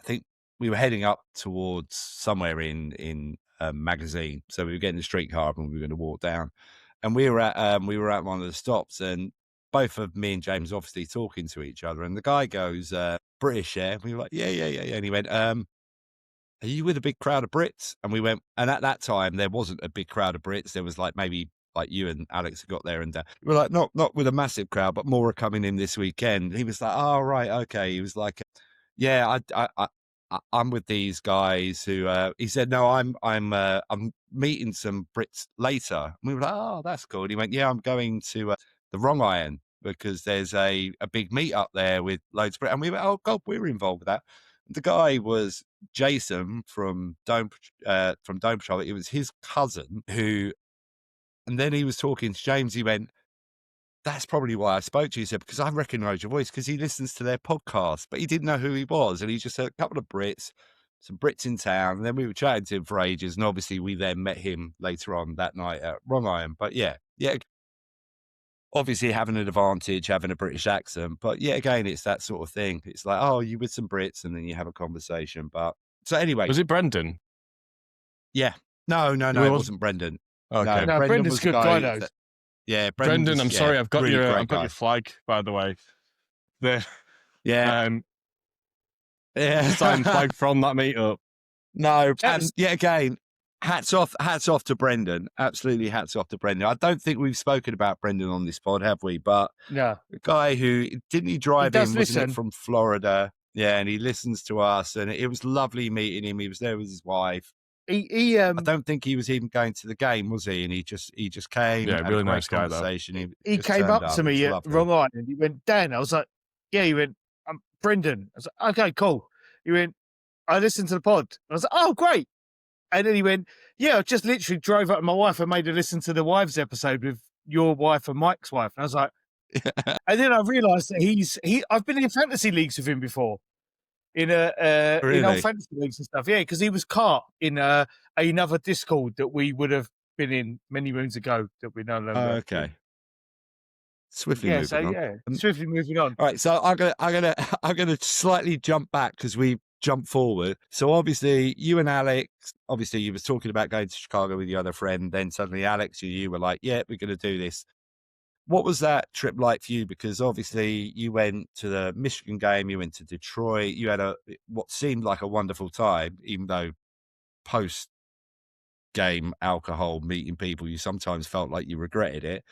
think we were heading up towards somewhere in Magazine, so we were getting the streetcar up and we were going to walk down. And we were at one of the stops, and both of me and James obviously talking to each other. And the guy goes, "British, yeah?" We were like, "Yeah." And he went, are you with a big crowd of Brits? And we went, and at that time, there wasn't a big crowd of Brits. There was maybe you and Alex got there, and we were like, not with a massive crowd, but more are coming in this weekend. He was like, oh, right, okay. He was like, yeah, I'm with these guys who, he said, no, I'm meeting some Brits later. And we were like, oh, that's cool. And he went, yeah, I'm going to the Wrong Iron because there's a big meet up there with loads of Brits. And we went, oh, God, we're involved with that. The guy was Jason from Dome Patrol. It was his cousin who, and then he was talking to James. He went, that's probably why I spoke to you, said, because I recognise your voice because he listens to their podcast, but he didn't know who he was. And he just said a couple of Brits, some Brits in town. And then we were chatting to him for ages. And obviously we then met him later on that night at Wrong Iron. But yeah. Obviously having an advantage, having a British accent. But yeah, again, it's that sort of thing. It's like, oh, you with some Brits, and then you have a conversation. But so anyway. Was it Brendan? Yeah. No, it wasn't Brendan. Okay. No, Brendan's a good guy, though. Yeah, Brendan, I'm sorry, I've got really your flag, by the way. Yeah. Signed flag from that meetup. No, and yeah, again, hats off to Brendan. Absolutely hats off to Brendan. I don't think we've spoken about Brendan on this pod, have we? But yeah, the guy who didn't he drive in, wasn't it, from Florida? Yeah, and he listens to us, and it was lovely meeting him. He was there with his wife. I don't think he was even going to the game, was he? And he just came. Yeah, really nice guy though. He came up to me at Wrong Iron, and he went, Dan. I was like, yeah. He went, I'm Brendan. I was like, okay, cool. He went, I listened to the pod. I was like, oh, great. And then he went, yeah, I just literally drove up with my wife and made her listen to the Wives episode with your wife and Mike's wife. And I was like, and then I realised that I've been in fantasy leagues with him before. In old fantasy leagues and stuff, yeah, because he was caught in another Discord that we would have been in many moons ago that we no longer. Okay. Swiftly moving on. Swiftly moving on. All right, so I'm gonna slightly jump back because we jumped forward. So obviously, you and Alex, obviously, you was talking about going to Chicago with your other friend. Then suddenly, Alex and you were like, "Yeah, we're gonna do this." What was that trip like for you? Because obviously, you went to the Michigan game, you went to Detroit, you had what seemed like a wonderful time, even though post game alcohol meeting people, you sometimes felt like you regretted it.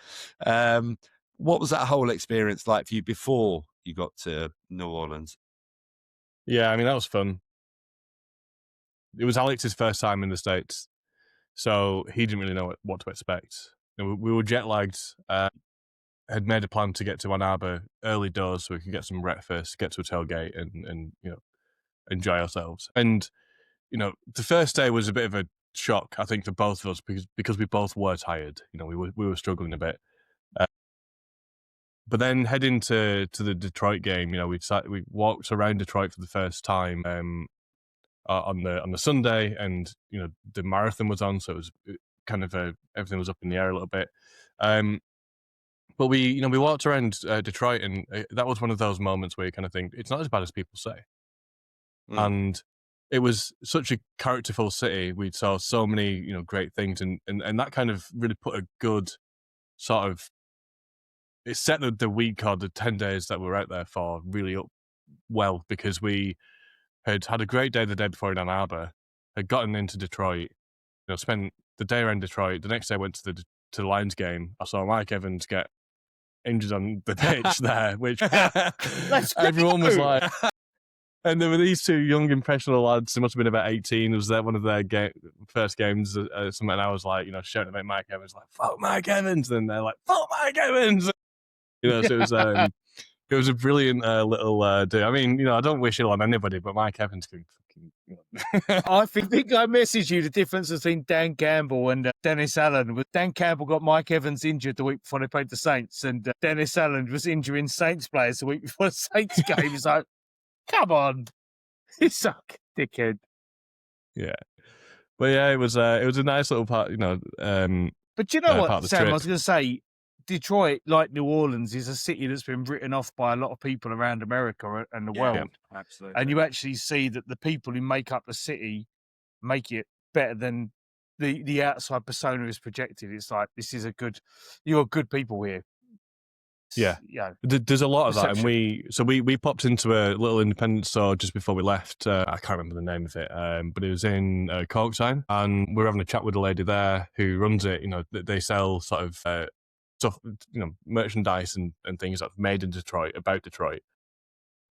What was that whole experience like for you before you got to New Orleans? Yeah, I mean, that was fun. It was Alex's first time in the States, so he didn't really know what to expect. We were jet lagged, had made a plan to get to Ann Arbor early doors so we could get some breakfast, get to a tailgate and enjoy ourselves. And, the first day was a bit of a shock, I think, for both of us because we both were tired. We were struggling a bit. But then heading to the Detroit game, we walked around Detroit for the first time on the Sunday, and the marathon was on, so it was kind of everything was up in the air a little bit. But we walked around Detroit, and that was one of those moments where you kind of think it's not as bad as people say. And it was such a characterful city. We saw so many great things, and that kind of really put a good sort of, it set the week or the 10 days that we were out there for really up well, because we had a great day the day before in Ann Arbor, had gotten into Detroit, spent the day around Detroit. The next day I went to the Lions game. I saw Mike Evans get injured on the pitch there, which everyone was like. And there were these two young, impressionable lads. They must have been about 18. It was one of their first games. And I was like, shouting about Mike Evans, like, "Fuck Mike Evans!" And they're like, "Fuck Mike Evans!" So it was a brilliant little do. I mean, I don't wish it on anybody, but Mike Evans can fucking. I think I messaged you the difference between Dan Campbell and Dennis Allen. Dan Campbell got Mike Evans injured the week before they played the Saints, and Dennis Allen was injuring Saints players the week before the Saints game. It's like, come on, you suck, dickhead. Yeah, but yeah, it was a nice little part, But you know what, Sam? I was going to say, Detroit, like New Orleans, is a city that's been written off by a lot of people around America and the world. Yeah, absolutely. And you actually see that the people who make up the make it better than the outside persona is projected. It's like, you're good people here. Yeah. There's a lot of that, and we popped into a little independent store just before we left. I can't remember the name of it, but it was in Corkside, and we were having a chat with a lady there who runs it. They sell sort of stuff, merchandise and things that's made in Detroit, about Detroit.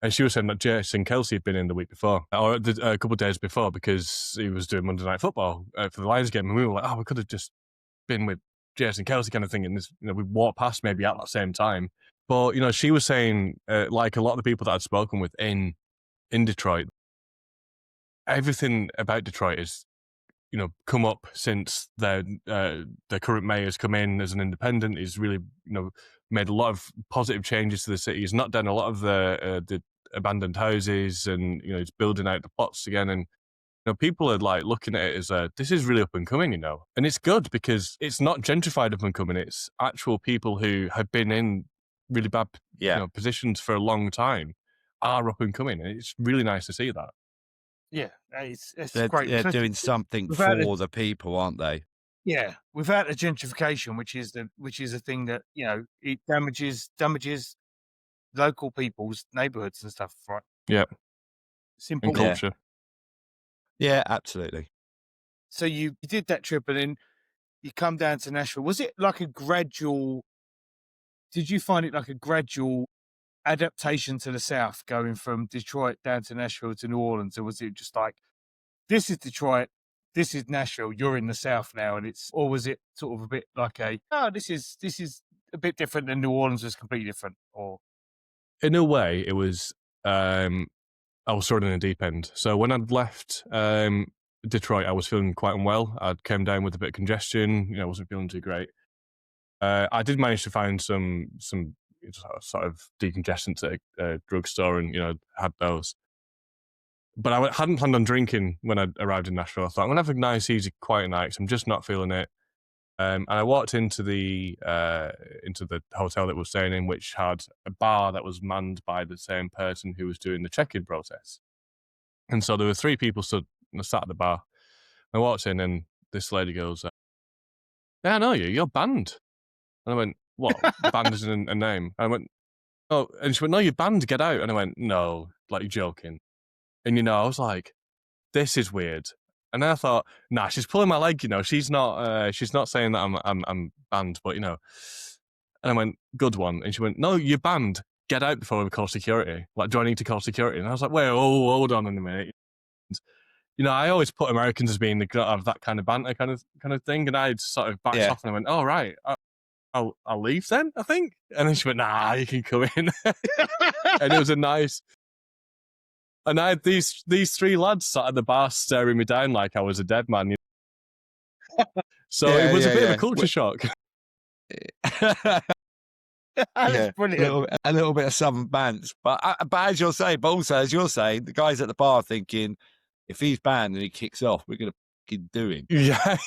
And she was saying that Jason Kelce had been in the week before, or a couple of days before, because he was doing Monday Night Football for the Lions game, and we were like, "Oh, we could have just been with Jason Kelce," kind of thing, and this, we walked past maybe at that same time. But she was saying, like a lot of the people that I'd spoken with in Detroit, everything about Detroit is, come up since their current mayor's come in as an independent. He's really, made a lot of positive changes to the city. He's knocked down a lot of the abandoned houses, and he's building out the plots again. And people are like looking at it as this is really up and coming, and it's good because it's not gentrified up and coming. It's actual people who have been in really bad positions for a long time are up and coming, and it's really nice to see that. Yeah, it's they're great. They're doing something for the people, aren't they? Yeah, without the gentrification, which is a thing that it damages local people's neighborhoods and stuff, right? Yeah, simple and culture. Yeah, absolutely. So you did that trip, and then you come down to Nashville. Was it like a gradual? Did you find it like a gradual adaptation to the South, going from Detroit down to Nashville to New Orleans, or was it just like, this is Detroit, this is Nashville, you're in the South now, or was it sort of a bit like this is a bit different than New Orleans was completely different? Or in a way, it was. I was sort of in the deep end. So when I'd left Detroit, I was feeling quite unwell. I came down with a bit of congestion. I wasn't feeling too great. I did manage to find some sort of decongestant at a drugstore, and had those. But I hadn't planned on drinking when I arrived in Nashville. I thought I'm gonna have a nice, easy, quiet night, 'cause I'm just not feeling it. And I walked into the hotel that we were staying in, which had a bar that was manned by the same person who was doing the check-in process. And so there were 3 people sat at the bar. I walked in, and this lady goes, "Yeah, I know you. You're banned." And I went, "What? Banned isn't a name." And I went, "Oh," and she went, "No, you're banned. Get out." And I went, "No, like you're joking." And I was like, "This is weird." And then I thought, nah, she's pulling my leg. She's not saying that I'm banned, but And I went, "Good one." And she went, "No, you're banned. Get out before we call security. Like, do I need to call security?" And I was like, "Wait, hold on a minute." I always put Americans as being that kind of banter kind of thing, and I sort of backed off and I went, "Oh right, I'll leave then, I think." And then she went, "Nah, you can come in." And it was a nice. And I had these 3 lads sat at the bar staring me down like I was a dead man. So it was a bit of a culture shock. That's brilliant. A little bit of southern bants, but as you're saying, but also as you're saying, the guys at the bar thinking, if he's banned and he kicks off, we're gonna fucking do him. Yeah.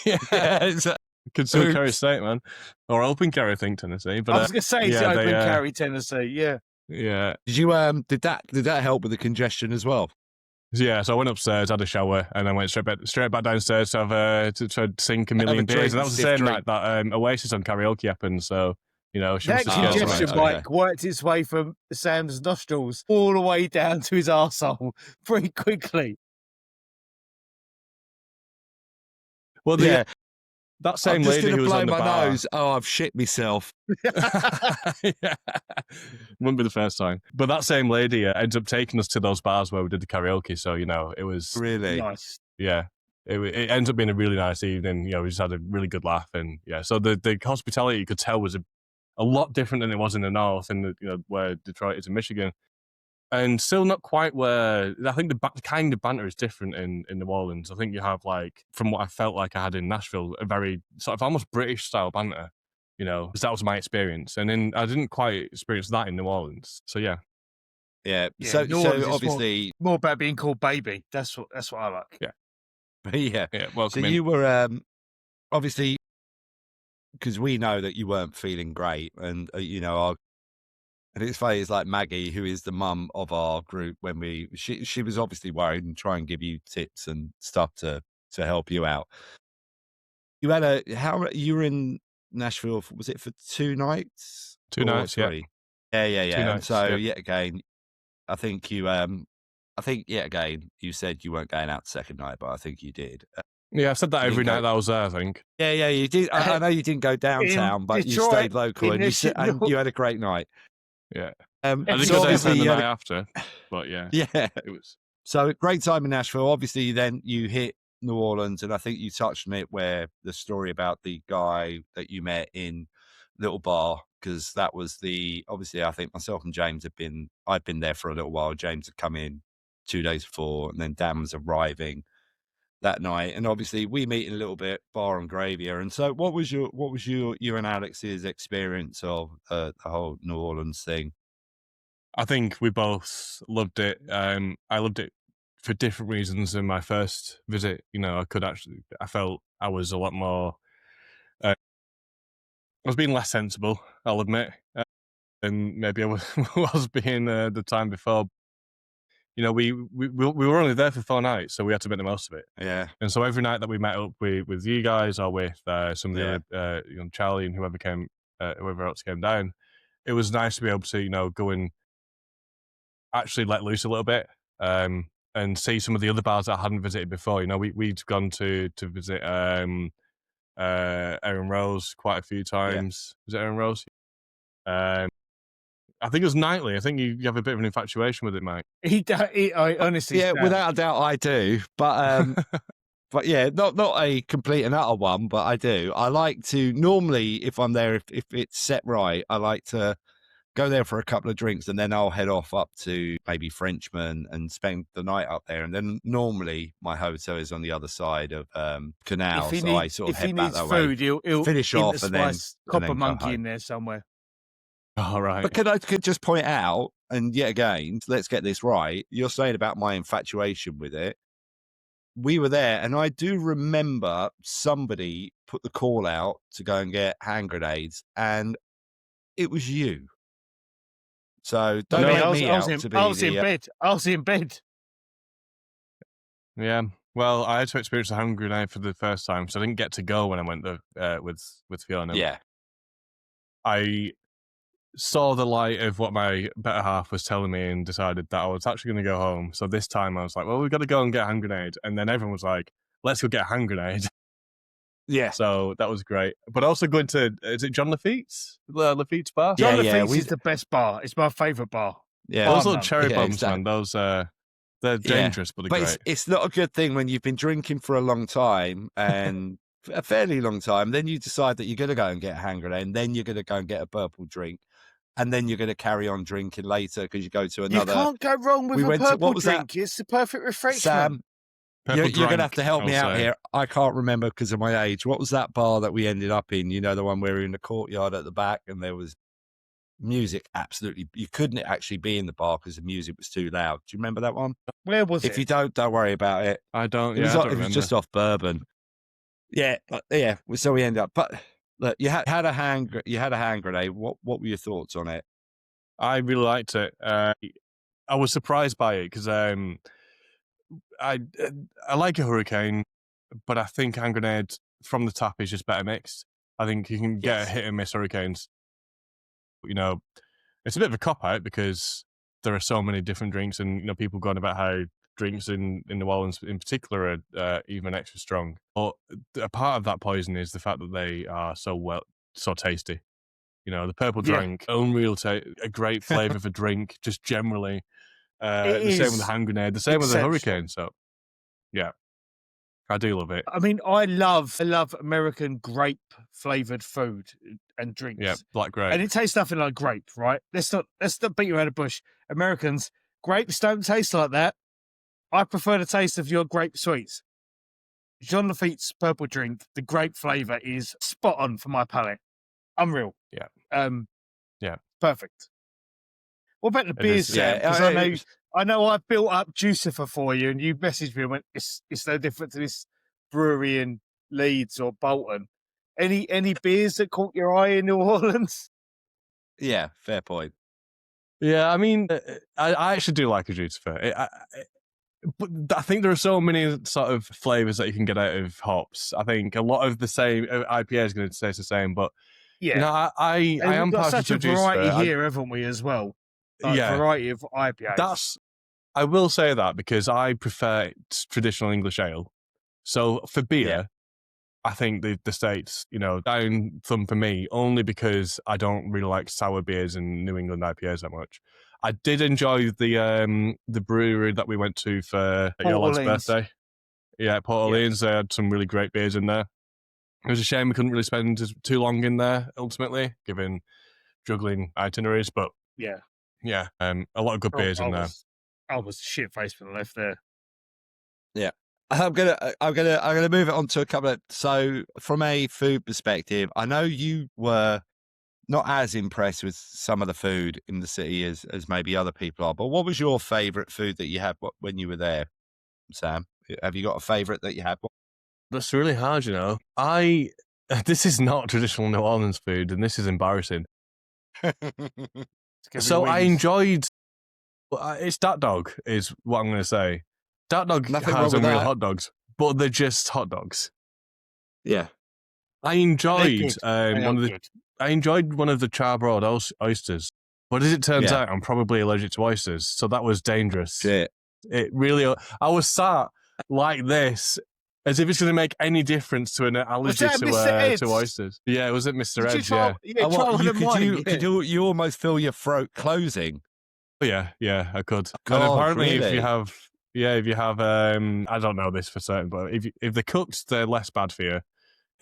Could still carry state, man, or open carry, I think, Tennessee. But I was gonna say it's open carry Tennessee. Yeah. Yeah. Did you did that help with the congestion as well? Yeah, so I went upstairs, had a shower, and then went straight back downstairs to have to sink a million beers. And that was the same night that Oasis on karaoke happened. So she must have scared congestion bike worked its way from Sam's nostrils all the way down to his arsehole pretty quickly. Well, that same lady who was on the bar. Nose. Oh, I've shit myself. Yeah. Wouldn't be the first time. But that same lady ended up taking us to those bars where we did the karaoke. So, it was really nice. Yeah. It ends up being a really nice evening. We just had a really good laugh. And yeah, so the hospitality you could tell was a lot different than it was in the north and where Detroit is in Michigan. And still not quite where. I think the kind of banter is different in New Orleans. I think you have, like, from what I felt like I had in Nashville, a very sort of almost British style banter, because that was my experience. And I didn't quite experience that in New Orleans. So yeah. So obviously more about being called baby. That's what I like. Yeah. Welcome. So you were obviously, because we know that you weren't feeling great, and and it's funny, it's like Maggie, who is the mum of our group, when she was obviously worried and trying to give you tips and stuff to help you out. You had you were in Nashville, was it for 2 nights? 2 nights, yeah. Yeah. 2 nights, so yet again, I think yet again, you said you weren't going out the second night, but I think you did. Yeah, I've said that every night that I was there, I think. Yeah, you did. I know you didn't go downtown, but you stayed local and you had a great night. Yeah. I didn't go downtown the night after, but yeah. Yeah. It was. So great time in Nashville. Obviously, then you hit New Orleans, and I think you touched on it where the story about the guy that you met in Little Bar, because that was obviously I think myself and James I'd been there for a little while. James had come in 2 days before, and then Dan was arriving that night, and obviously we meet in a little bit, bar and gravy. And so what was you and Alex's experience of the whole New Orleans thing? I think we both loved it. I loved it for different reasons than my first visit. I felt I was a lot more, I was being less sensible, I'll admit, and maybe I was being the time before. We were only there for 4 nights, so we had to make the most of it. Yeah. And so every night that we met up with you guys or with some of the other, Charlie and whoever else came down, it was nice to be able to, go and actually let loose a little bit, and see some of the other bars that I hadn't visited before. We'd gone to visit Aaron Rose quite a few times. Was it Aaron Rose? I think it was nightly. I think you have a bit of an infatuation with it, Mike. I honestly, without a doubt, I do. But but yeah, not a complete and utter one, but I do. I like to normally, if I'm there, if it's set right, I like to go there for a couple of drinks, and then I'll head off up to maybe Frenchman and spend the night up there. And then normally my hotel is on the other side of Canal, so I sort of head back that way. He'll finish off and then Copper Monkey in there somewhere. All right. But could just point out, and yet again, let's get this right. You're saying about my infatuation with it. we were there, and I do remember somebody put the call out to go and get hand grenades, and it was you. So don't No, make me out to be I was in bed. I was in bed. Yeah. Well, I had to experience the hand grenade for the first time, so I didn't get to go when I went with Fiona. Yeah. I saw the light of what my better half was telling me and decided that I was actually going to go home. So this time I was like, well, we've got to go and get a hand grenade. And then everyone was like, let's go get a hand grenade. Yeah. So that was great. But also going to, is it John Lafitte's? Lafitte's bar? John Yeah, Lafitte's is the best bar. It's my favourite bar. Yeah. Those Oh, little no. cherry Yeah, bombs, exactly. man. Those, they're dangerous, but they're But great. it's not a good thing when you've been drinking for a long time and a fairly long time. Then you decide that you're going to go and get a hand grenade, and then you're going to go and get a purple drink, and then you're going to carry on drinking later because you go to another. You can't go wrong with We a went to- purple what was that? drink. It's the perfect refreshment. Sam, Purple you're going to have drank, to help me I'll out say. here. I can't remember because of my age. What was that bar that we ended up in? You know, the one where we were in the courtyard at the back, and there was music. Absolutely, you couldn't actually be in the bar because the music was too loud. Do you remember that one? Where was If it? you don't worry about it. I don't, It yeah, was, I like- don't it was remember. just off Bourbon. Yeah, yeah. So we ended up. But look, you had a hand grenade. What were your thoughts on it? I really liked it. I was surprised by it because I like a hurricane, but I think hand grenade from the tap is just better mixed. I think you can get Yes. a hit and miss hurricanes. You know, it's a bit of a cop out because there are so many different drinks, and you know, people going about how drinks in New Orleans in particular are even extra strong. But a part of that poison is the fact that they are so tasty. You know, the purple Yeah. drink, unreal, a great flavor for drink, just generally. It The same with is the hand grenade, the same with the exceptional. hurricane. So, yeah, I do love it. I mean, I love American grape flavored food and drinks. Yeah, black grape. And it tastes nothing like grape, right? Let's not beat you around the bush. Americans, grapes don't taste like that. I prefer the taste of your grape sweets. John Lafitte's purple drink, the grape flavour is spot on for my palate. Unreal. Yeah. Yeah. Perfect. What about the It beers, is, Sam? yeah. Because I know I built up Jucifer for you, and you messaged me and went, "It's no different to this brewery in Leeds or Bolton." Any beers that caught your eye in New Orleans? Yeah, fair point. Yeah, I mean, I actually do like a Jucifer. But I think there are so many sort of flavors that you can get out of hops. I think a lot of the same IPA is going to taste the same, but Yeah. you know, I And am we've got partial such to a Jucifer. variety here, haven't we, as well? Like, Yeah. variety of IPAs. I will say that because I prefer traditional English ale. So for beer, Yeah. I think the States, you know, down thumb for me, only because I don't really like sour beers and New England IPAs that much. I did enjoy the brewery that we went to for Port your lad's Orleans. birthday. Yeah, Port Yeah. Orleans. They had some really great beers in there. It was a shame we couldn't really spend too long in there, ultimately, given juggling itineraries. But Yeah. yeah, a lot of good beers in there. I was shit-faced when I left there. I'm gonna move it on to a couple of. So, from a food perspective, I know you were not as impressed with some of the food in the city as maybe other people are. But what was your favourite food that you had when you were there, Sam? Have you got a favourite that you had? That's really hard, you know. This is not traditional New Orleans food, and this is embarrassing. So I enjoyed. It's Dat Dog, is what I'm going to say. Dat Dog Nothing wrong has with unreal that. hot dogs, but they're just hot dogs. Yeah, I enjoyed Good. I enjoyed one of the charbroiled oysters, but as it turns Yeah. out, I'm probably allergic to oysters, so that was dangerous. shit. It really. I was sat like this, as if it's going to make any difference to an allergy that Mr. Ed's? to oysters. Yeah, it was at Mr. Did you Ed's. try? Yeah. Yeah, Oh, try what, one of mine. you almost feel your throat closing? Oh, yeah, I could. God, And apparently, if really? you have, I don't know this for certain, but if they're cooked, they're less bad for you.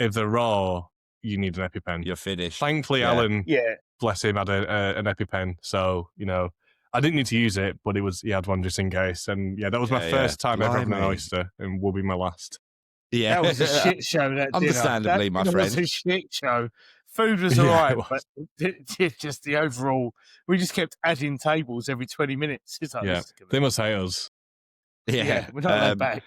If they're raw, you need an EpiPen. You're finished. Thankfully, Yeah. Alan, Yeah. bless him, had an EpiPen, so you know, I didn't need to use it, but he had one just in case. And yeah, that was my Yeah, first time ever having an Blimey. oyster, and will be my last. Yeah, That was a shit show. That Understandably, dinner. my That was friend. a shit show. Food was Yeah, all right, it was. but just the overall. We just kept adding tables every 20 minutes. It's like, Yeah, this is gonna- they must hate us. Yeah, we're not that bad.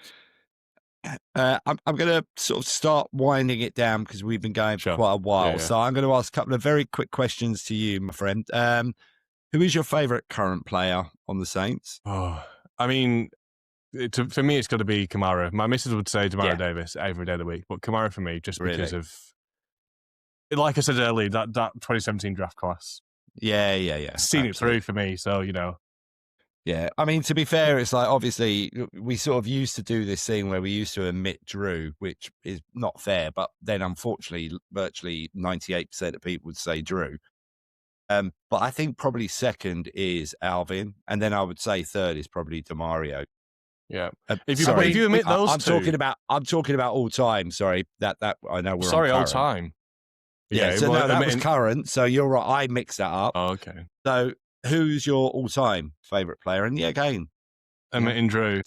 I'm going to sort of start winding it down because we've been going for Sure. quite a while. Yeah. So I'm going to ask a couple of very quick questions to you, my friend. Who is your favourite current player on the Saints? Oh, I mean, for me, it's got to be Kamara. My missus would say Demario Yeah. Davis every day of the week, but Kamara for me, just Really? because of, like I said earlier, that 2017 draft class. Yeah. Seen it through for me, so, Yeah, I mean, to be fair, it's like, obviously, we sort of used to do this thing where we used to omit Drew, which is not fair, but then unfortunately, virtually 98% of people would say Drew. But I think probably second is Alvin, and then I would say third is probably Demario. Yeah. If you omit those I'm two, I'm talking about all time. Sorry, that I know we're sorry, on all current. time. Yeah, so no, that was current. So you're right. I mixed that up. Oh, okay. So who's your all-time favorite player? And yeah, again, Omitting Drew.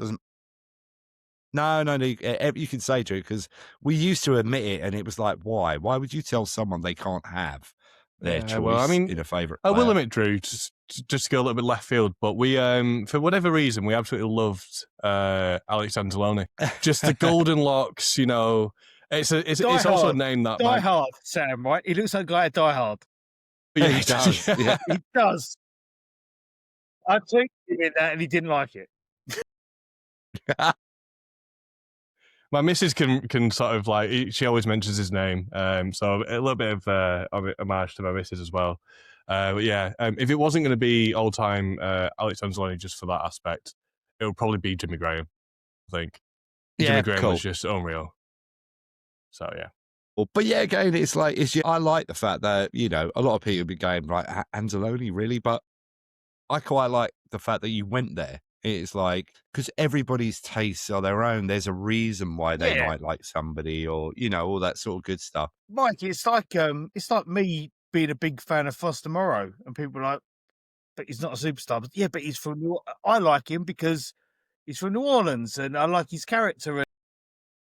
No, you can say Drew because we used to admit it, and it was like, why? Why would you tell someone they can't have their choice in a favourite player? I will admit Drew, just to go a little bit left field, but we, for whatever reason, we absolutely loved Alex Anzalone. Just the golden locks, It's also a name that Die Hard, Sam, right? He looks like a guy at Die Hard. Yeah, he does. Yeah. He does. I think he did that, and he didn't like it. My missus can sort of she always mentions his name, so a little bit of homage to my missus as well. But yeah, if it wasn't going to be all time Alex Anzalone just for that aspect, it would probably be Jimmy Graham. I think Jimmy Graham was just unreal. So yeah. But yeah, again, I like the fact that a lot of people be going right, Anzalone, really, but I quite like the fact that you went there. It's like, because everybody's tastes are their own. There's a reason why they might like somebody, or all that sort of good stuff. Mike, it's like me being a big fan of Foster Morrow, and people are like, but he's not a superstar. But yeah, but he's from I like him because he's from New Orleans, and I like his character. And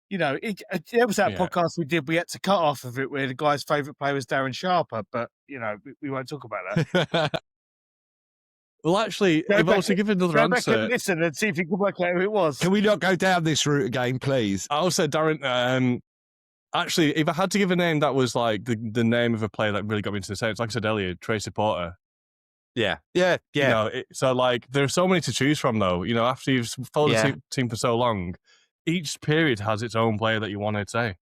there was that podcast we did. We had to cut off of it where the guy's favourite player was Darren Sharper, but we won't talk about that. Well, actually, if I was to give another answer... and listen and see if you can work out who it was. Can we not go down this route again, please? I also, Darren... actually, if I had to give a name that was like the name of a player that really got me into the Saints, like I said earlier, Tracy Porter. Yeah. So, there are so many to choose from, though. After you've followed the team for so long, each period has its own player that you want to say.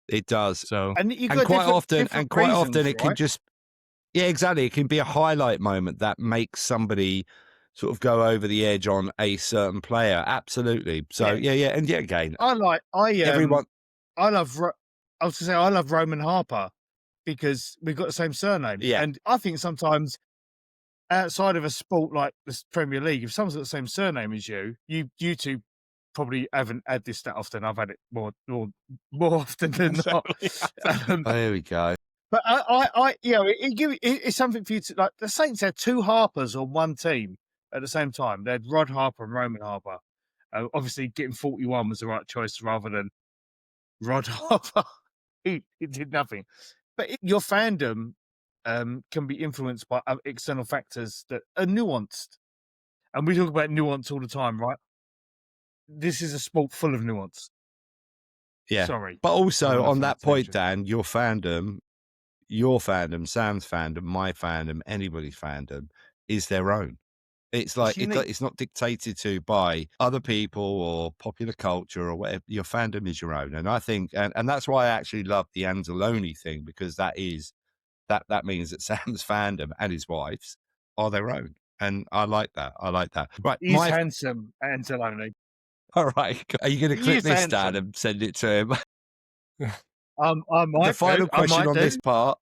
It does. So, and quite often it can just... Yeah, exactly. It can be a highlight moment that makes somebody sort of go over the edge on a certain player. Absolutely. So and again, I love Roman Harper because we've got the same surname. Yeah, and I think sometimes outside of a sport like the Premier League, if someone's got the same surname as you two probably haven't had this that often. I've had it more often than not. There we go. But it's something for you to like. The Saints had two Harpers on one team at the same time. They had Rod Harper and Roman Harper. Obviously, getting 41 was the right choice rather than Rod Harper. He did nothing. But your fandom can be influenced by external factors that are nuanced. And we talk about nuance all the time, right? This is a sport full of nuance. Yeah. Sorry. But also on that point, Dan, your fandom, Sam's fandom, my fandom, anybody's fandom is their own. It's like it's not dictated to by other people or popular culture or whatever. Your fandom is your own, and I think, and that's why I actually love the Anzalone thing, because that means that Sam's fandom and his wife's are their own, and I like that. Right, he's handsome, Anzalone. All right, are you going to clip this, Dan, and send it to him? I might. The final question on this part,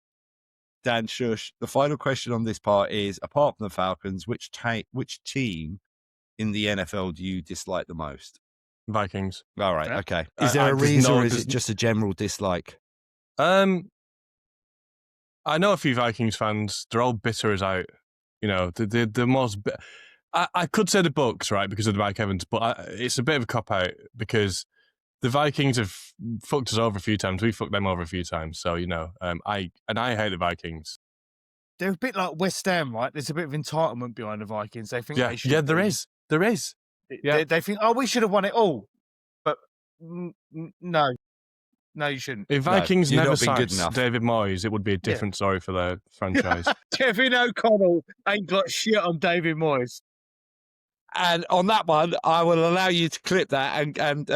Dan Shough, the final question on this part is, apart from the Falcons, which team in the NFL do you dislike the most? Vikings. All right, okay. Is there a reason, or is it just a general dislike? I know a few Vikings fans. They're all bitter as out. The most... I could say the Bucs, right, because of the Mike Evans, but it's a bit of a cop-out because the Vikings have fucked us over a few times. We fucked them over a few times. So, I hate the Vikings. They're a bit like West Ham, right? There's a bit of entitlement behind the Vikings. They think there is. They think, we should have won it all. But No, you shouldn't. If Vikings you've never not been good sacked enough. David Moyes, it would be a different story for their franchise. Kevin O'Connell ain't got shit on David Moyes. And on that one, I will allow you to clip that and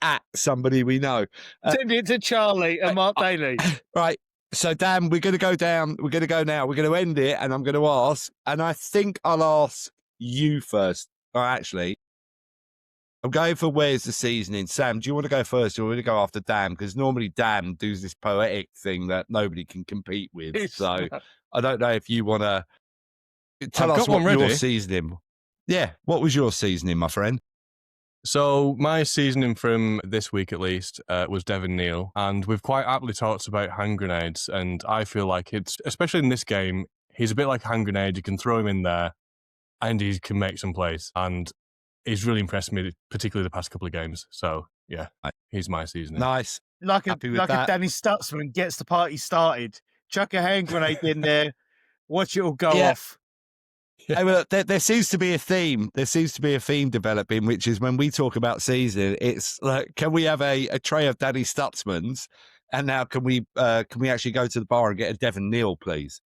at somebody we know. Send it to Charlie and Mark Daly. Right. So, Dan, we're going to go down. We're going to go now. We're going to end it, and I'm going to ask. And I think I'll ask you first. Or actually, I'm going for where's the seasoning. Sam, do you want to go first, or will you go after Dan? Because normally Dan does this poetic thing that nobody can compete with. So I don't know if you want to tell us what your seasoning. Yeah, what was your seasoning, my friend? So my seasoning from this week, at least, was Devon Neal, and we've quite aptly talked about hand grenades, and I feel like it's, especially in this game, he's a bit like a hand grenade. You can throw him in there, and he can make some plays, and he's really impressed me, particularly the past couple of games. So yeah, he's my seasoning. Nice, like a Danny Stutzman gets the party started. Chuck a hand grenade in there, watch it all go off. Hey, well, there seems to be a theme. There seems to be a theme developing, which is when we talk about seasoning, it's like, can we have a tray of Danny Stutzmans? And now can we actually go to the bar and get a Devon Neal, please?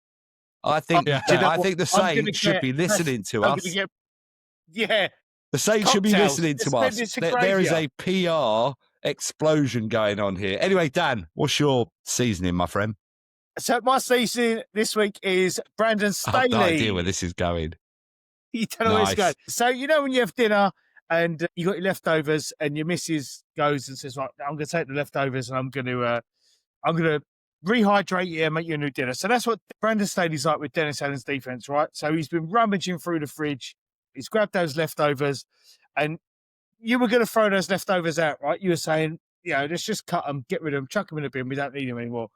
I think I think the Saints should be listening to us. The Saints should be listening to us. There is a PR explosion going on here. Anyway, Dan, what's your seasoning, my friend? So my seasoning this week is Brandon Staley. I have no idea where this is going. You don't know where it's going. So you know when you have dinner and you got your leftovers, and your missus goes and says, "Right, I'm going to take the leftovers and I'm going to rehydrate you and make you a new dinner." So that's what Brandon Staley's like with Dennis Allen's defense, right? So he's been rummaging through the fridge. He's grabbed those leftovers, and you were going to throw those leftovers out, right? You were saying, let's just cut them, get rid of them, chuck them in the bin. We don't need them anymore.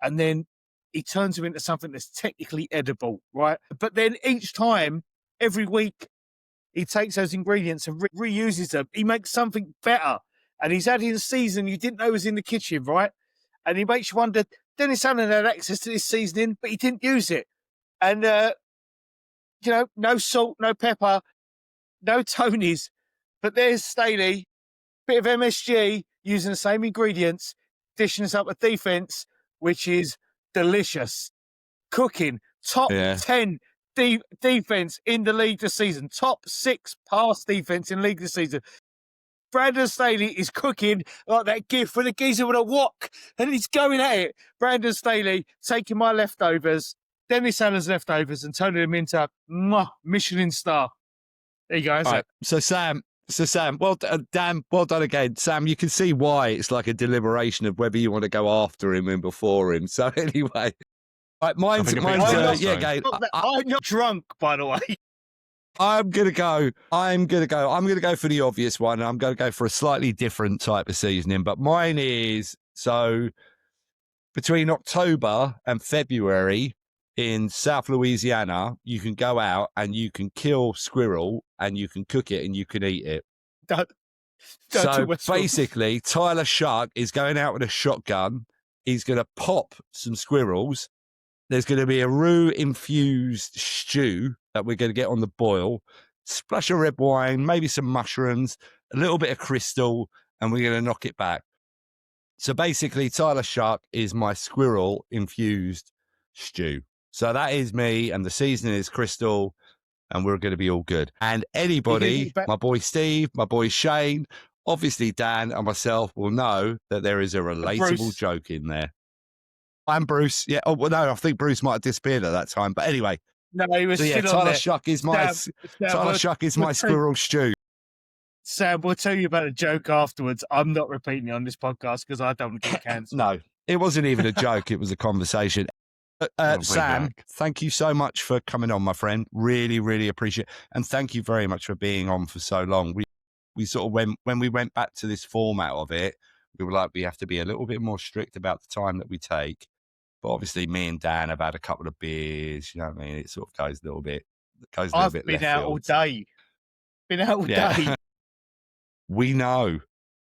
And then he turns them into something that's technically edible, right? But then each time, every week, he takes those ingredients and reuses them. He makes something better. And he's adding a season you didn't know was in the kitchen, right? And he makes you wonder, Dennis Allen had access to this seasoning, but he didn't use it. And, no salt, no pepper, no Tonys. But there's Staley, bit of MSG, using the same ingredients, dishing us up a defense, which is delicious. Cooking, top 10 defense in the league this season, top 6 pass defense in the league this season. Brandon Staley is cooking like that gift with a geezer with a wok, and he's going at it. Brandon Staley taking my leftovers, Dennis Allen's leftovers, and turning them into Michelin star. There you go. That's it. So Sam, well done, Dan, well done again. Sam, you can see why it's like a deliberation of whether you want to go after him and before him. So anyway, right, mine's again. I'm not drunk, by the way. I'm gonna go for the obvious one, and I'm gonna go for a slightly different type of seasoning. But mine is, so between October and February in South Louisiana, you can go out and you can kill squirrel and you can cook it and you can eat it. So basically, Tyler Shough is going out with a shotgun. He's going to pop some squirrels. There's going to be a roux-infused stew that we're going to get on the boil, splash of red wine, maybe some mushrooms, a little bit of crystal, and we're going to knock it back. So basically, Tyler Shough is my squirrel-infused stew. So that is me, and the seasoning is crystal, and we're going to be all good. And anybody, my boy Steve, my boy Shane, obviously Dan and myself will know that there is a relatable joke in there. I'm Bruce. Yeah. Oh, well, no, I think Bruce might have disappeared at that time. But anyway. No, he was still Tyler on there. Shough is Tyler Shough is my squirrel stew. Sam, we'll tell you about a joke afterwards. I'm not repeating it on this podcast because I don't want to get cancelled. No, it wasn't even a joke. It was a conversation. Sam, thank you so much for coming on, my friend. Really, really appreciate it. And thank you very much for being on for so long. We sort of, when we went back to this format of it, we were like, we have to be a little bit more strict about the time that we take. But obviously, me and Dan have had a couple of beers. You know what I mean? It sort of goes a little bit. I've been out all day. Been out all day. We know,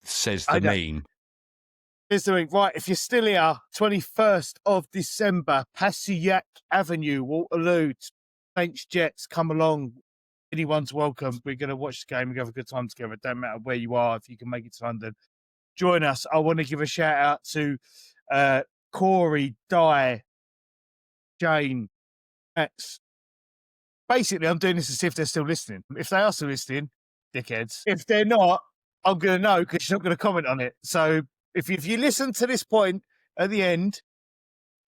says the meme. Here's the thing, right? If you're still here, 21st of December, Passaic Avenue, Waterloo, Saints Jets, come along. Anyone's welcome. We're going to watch the game. We're going to have a good time together. It don't matter where you are. If you can make it to London, join us. I want to give a shout out to Corey, Di, Jane, Max. Basically, I'm doing this to see if they're still listening. If they are still listening, dickheads. If they're not, I'm going to know because you're not going to comment on it. So if you listen to this point at the end,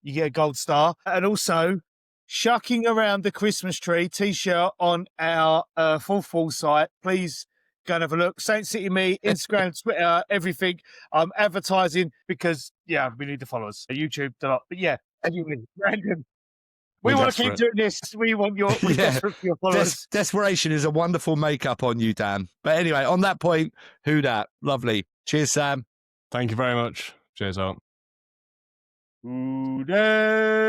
you get a gold star. And also, Shucking Around the Christmas Tree t-shirt on our Fourth Wall site. Please go and have a look. Saint City Me, Instagram, Twitter, everything. I'm advertising because, yeah, we need the followers. YouTube, a lot. But yeah, anyway, random. We want to keep doing this. We're desperate for your followers. Desperation is a wonderful makeup on you, Dan. But anyway, on that point, who dat? Lovely. Cheers, Sam. Thank you very much. Cheers out. Who dat?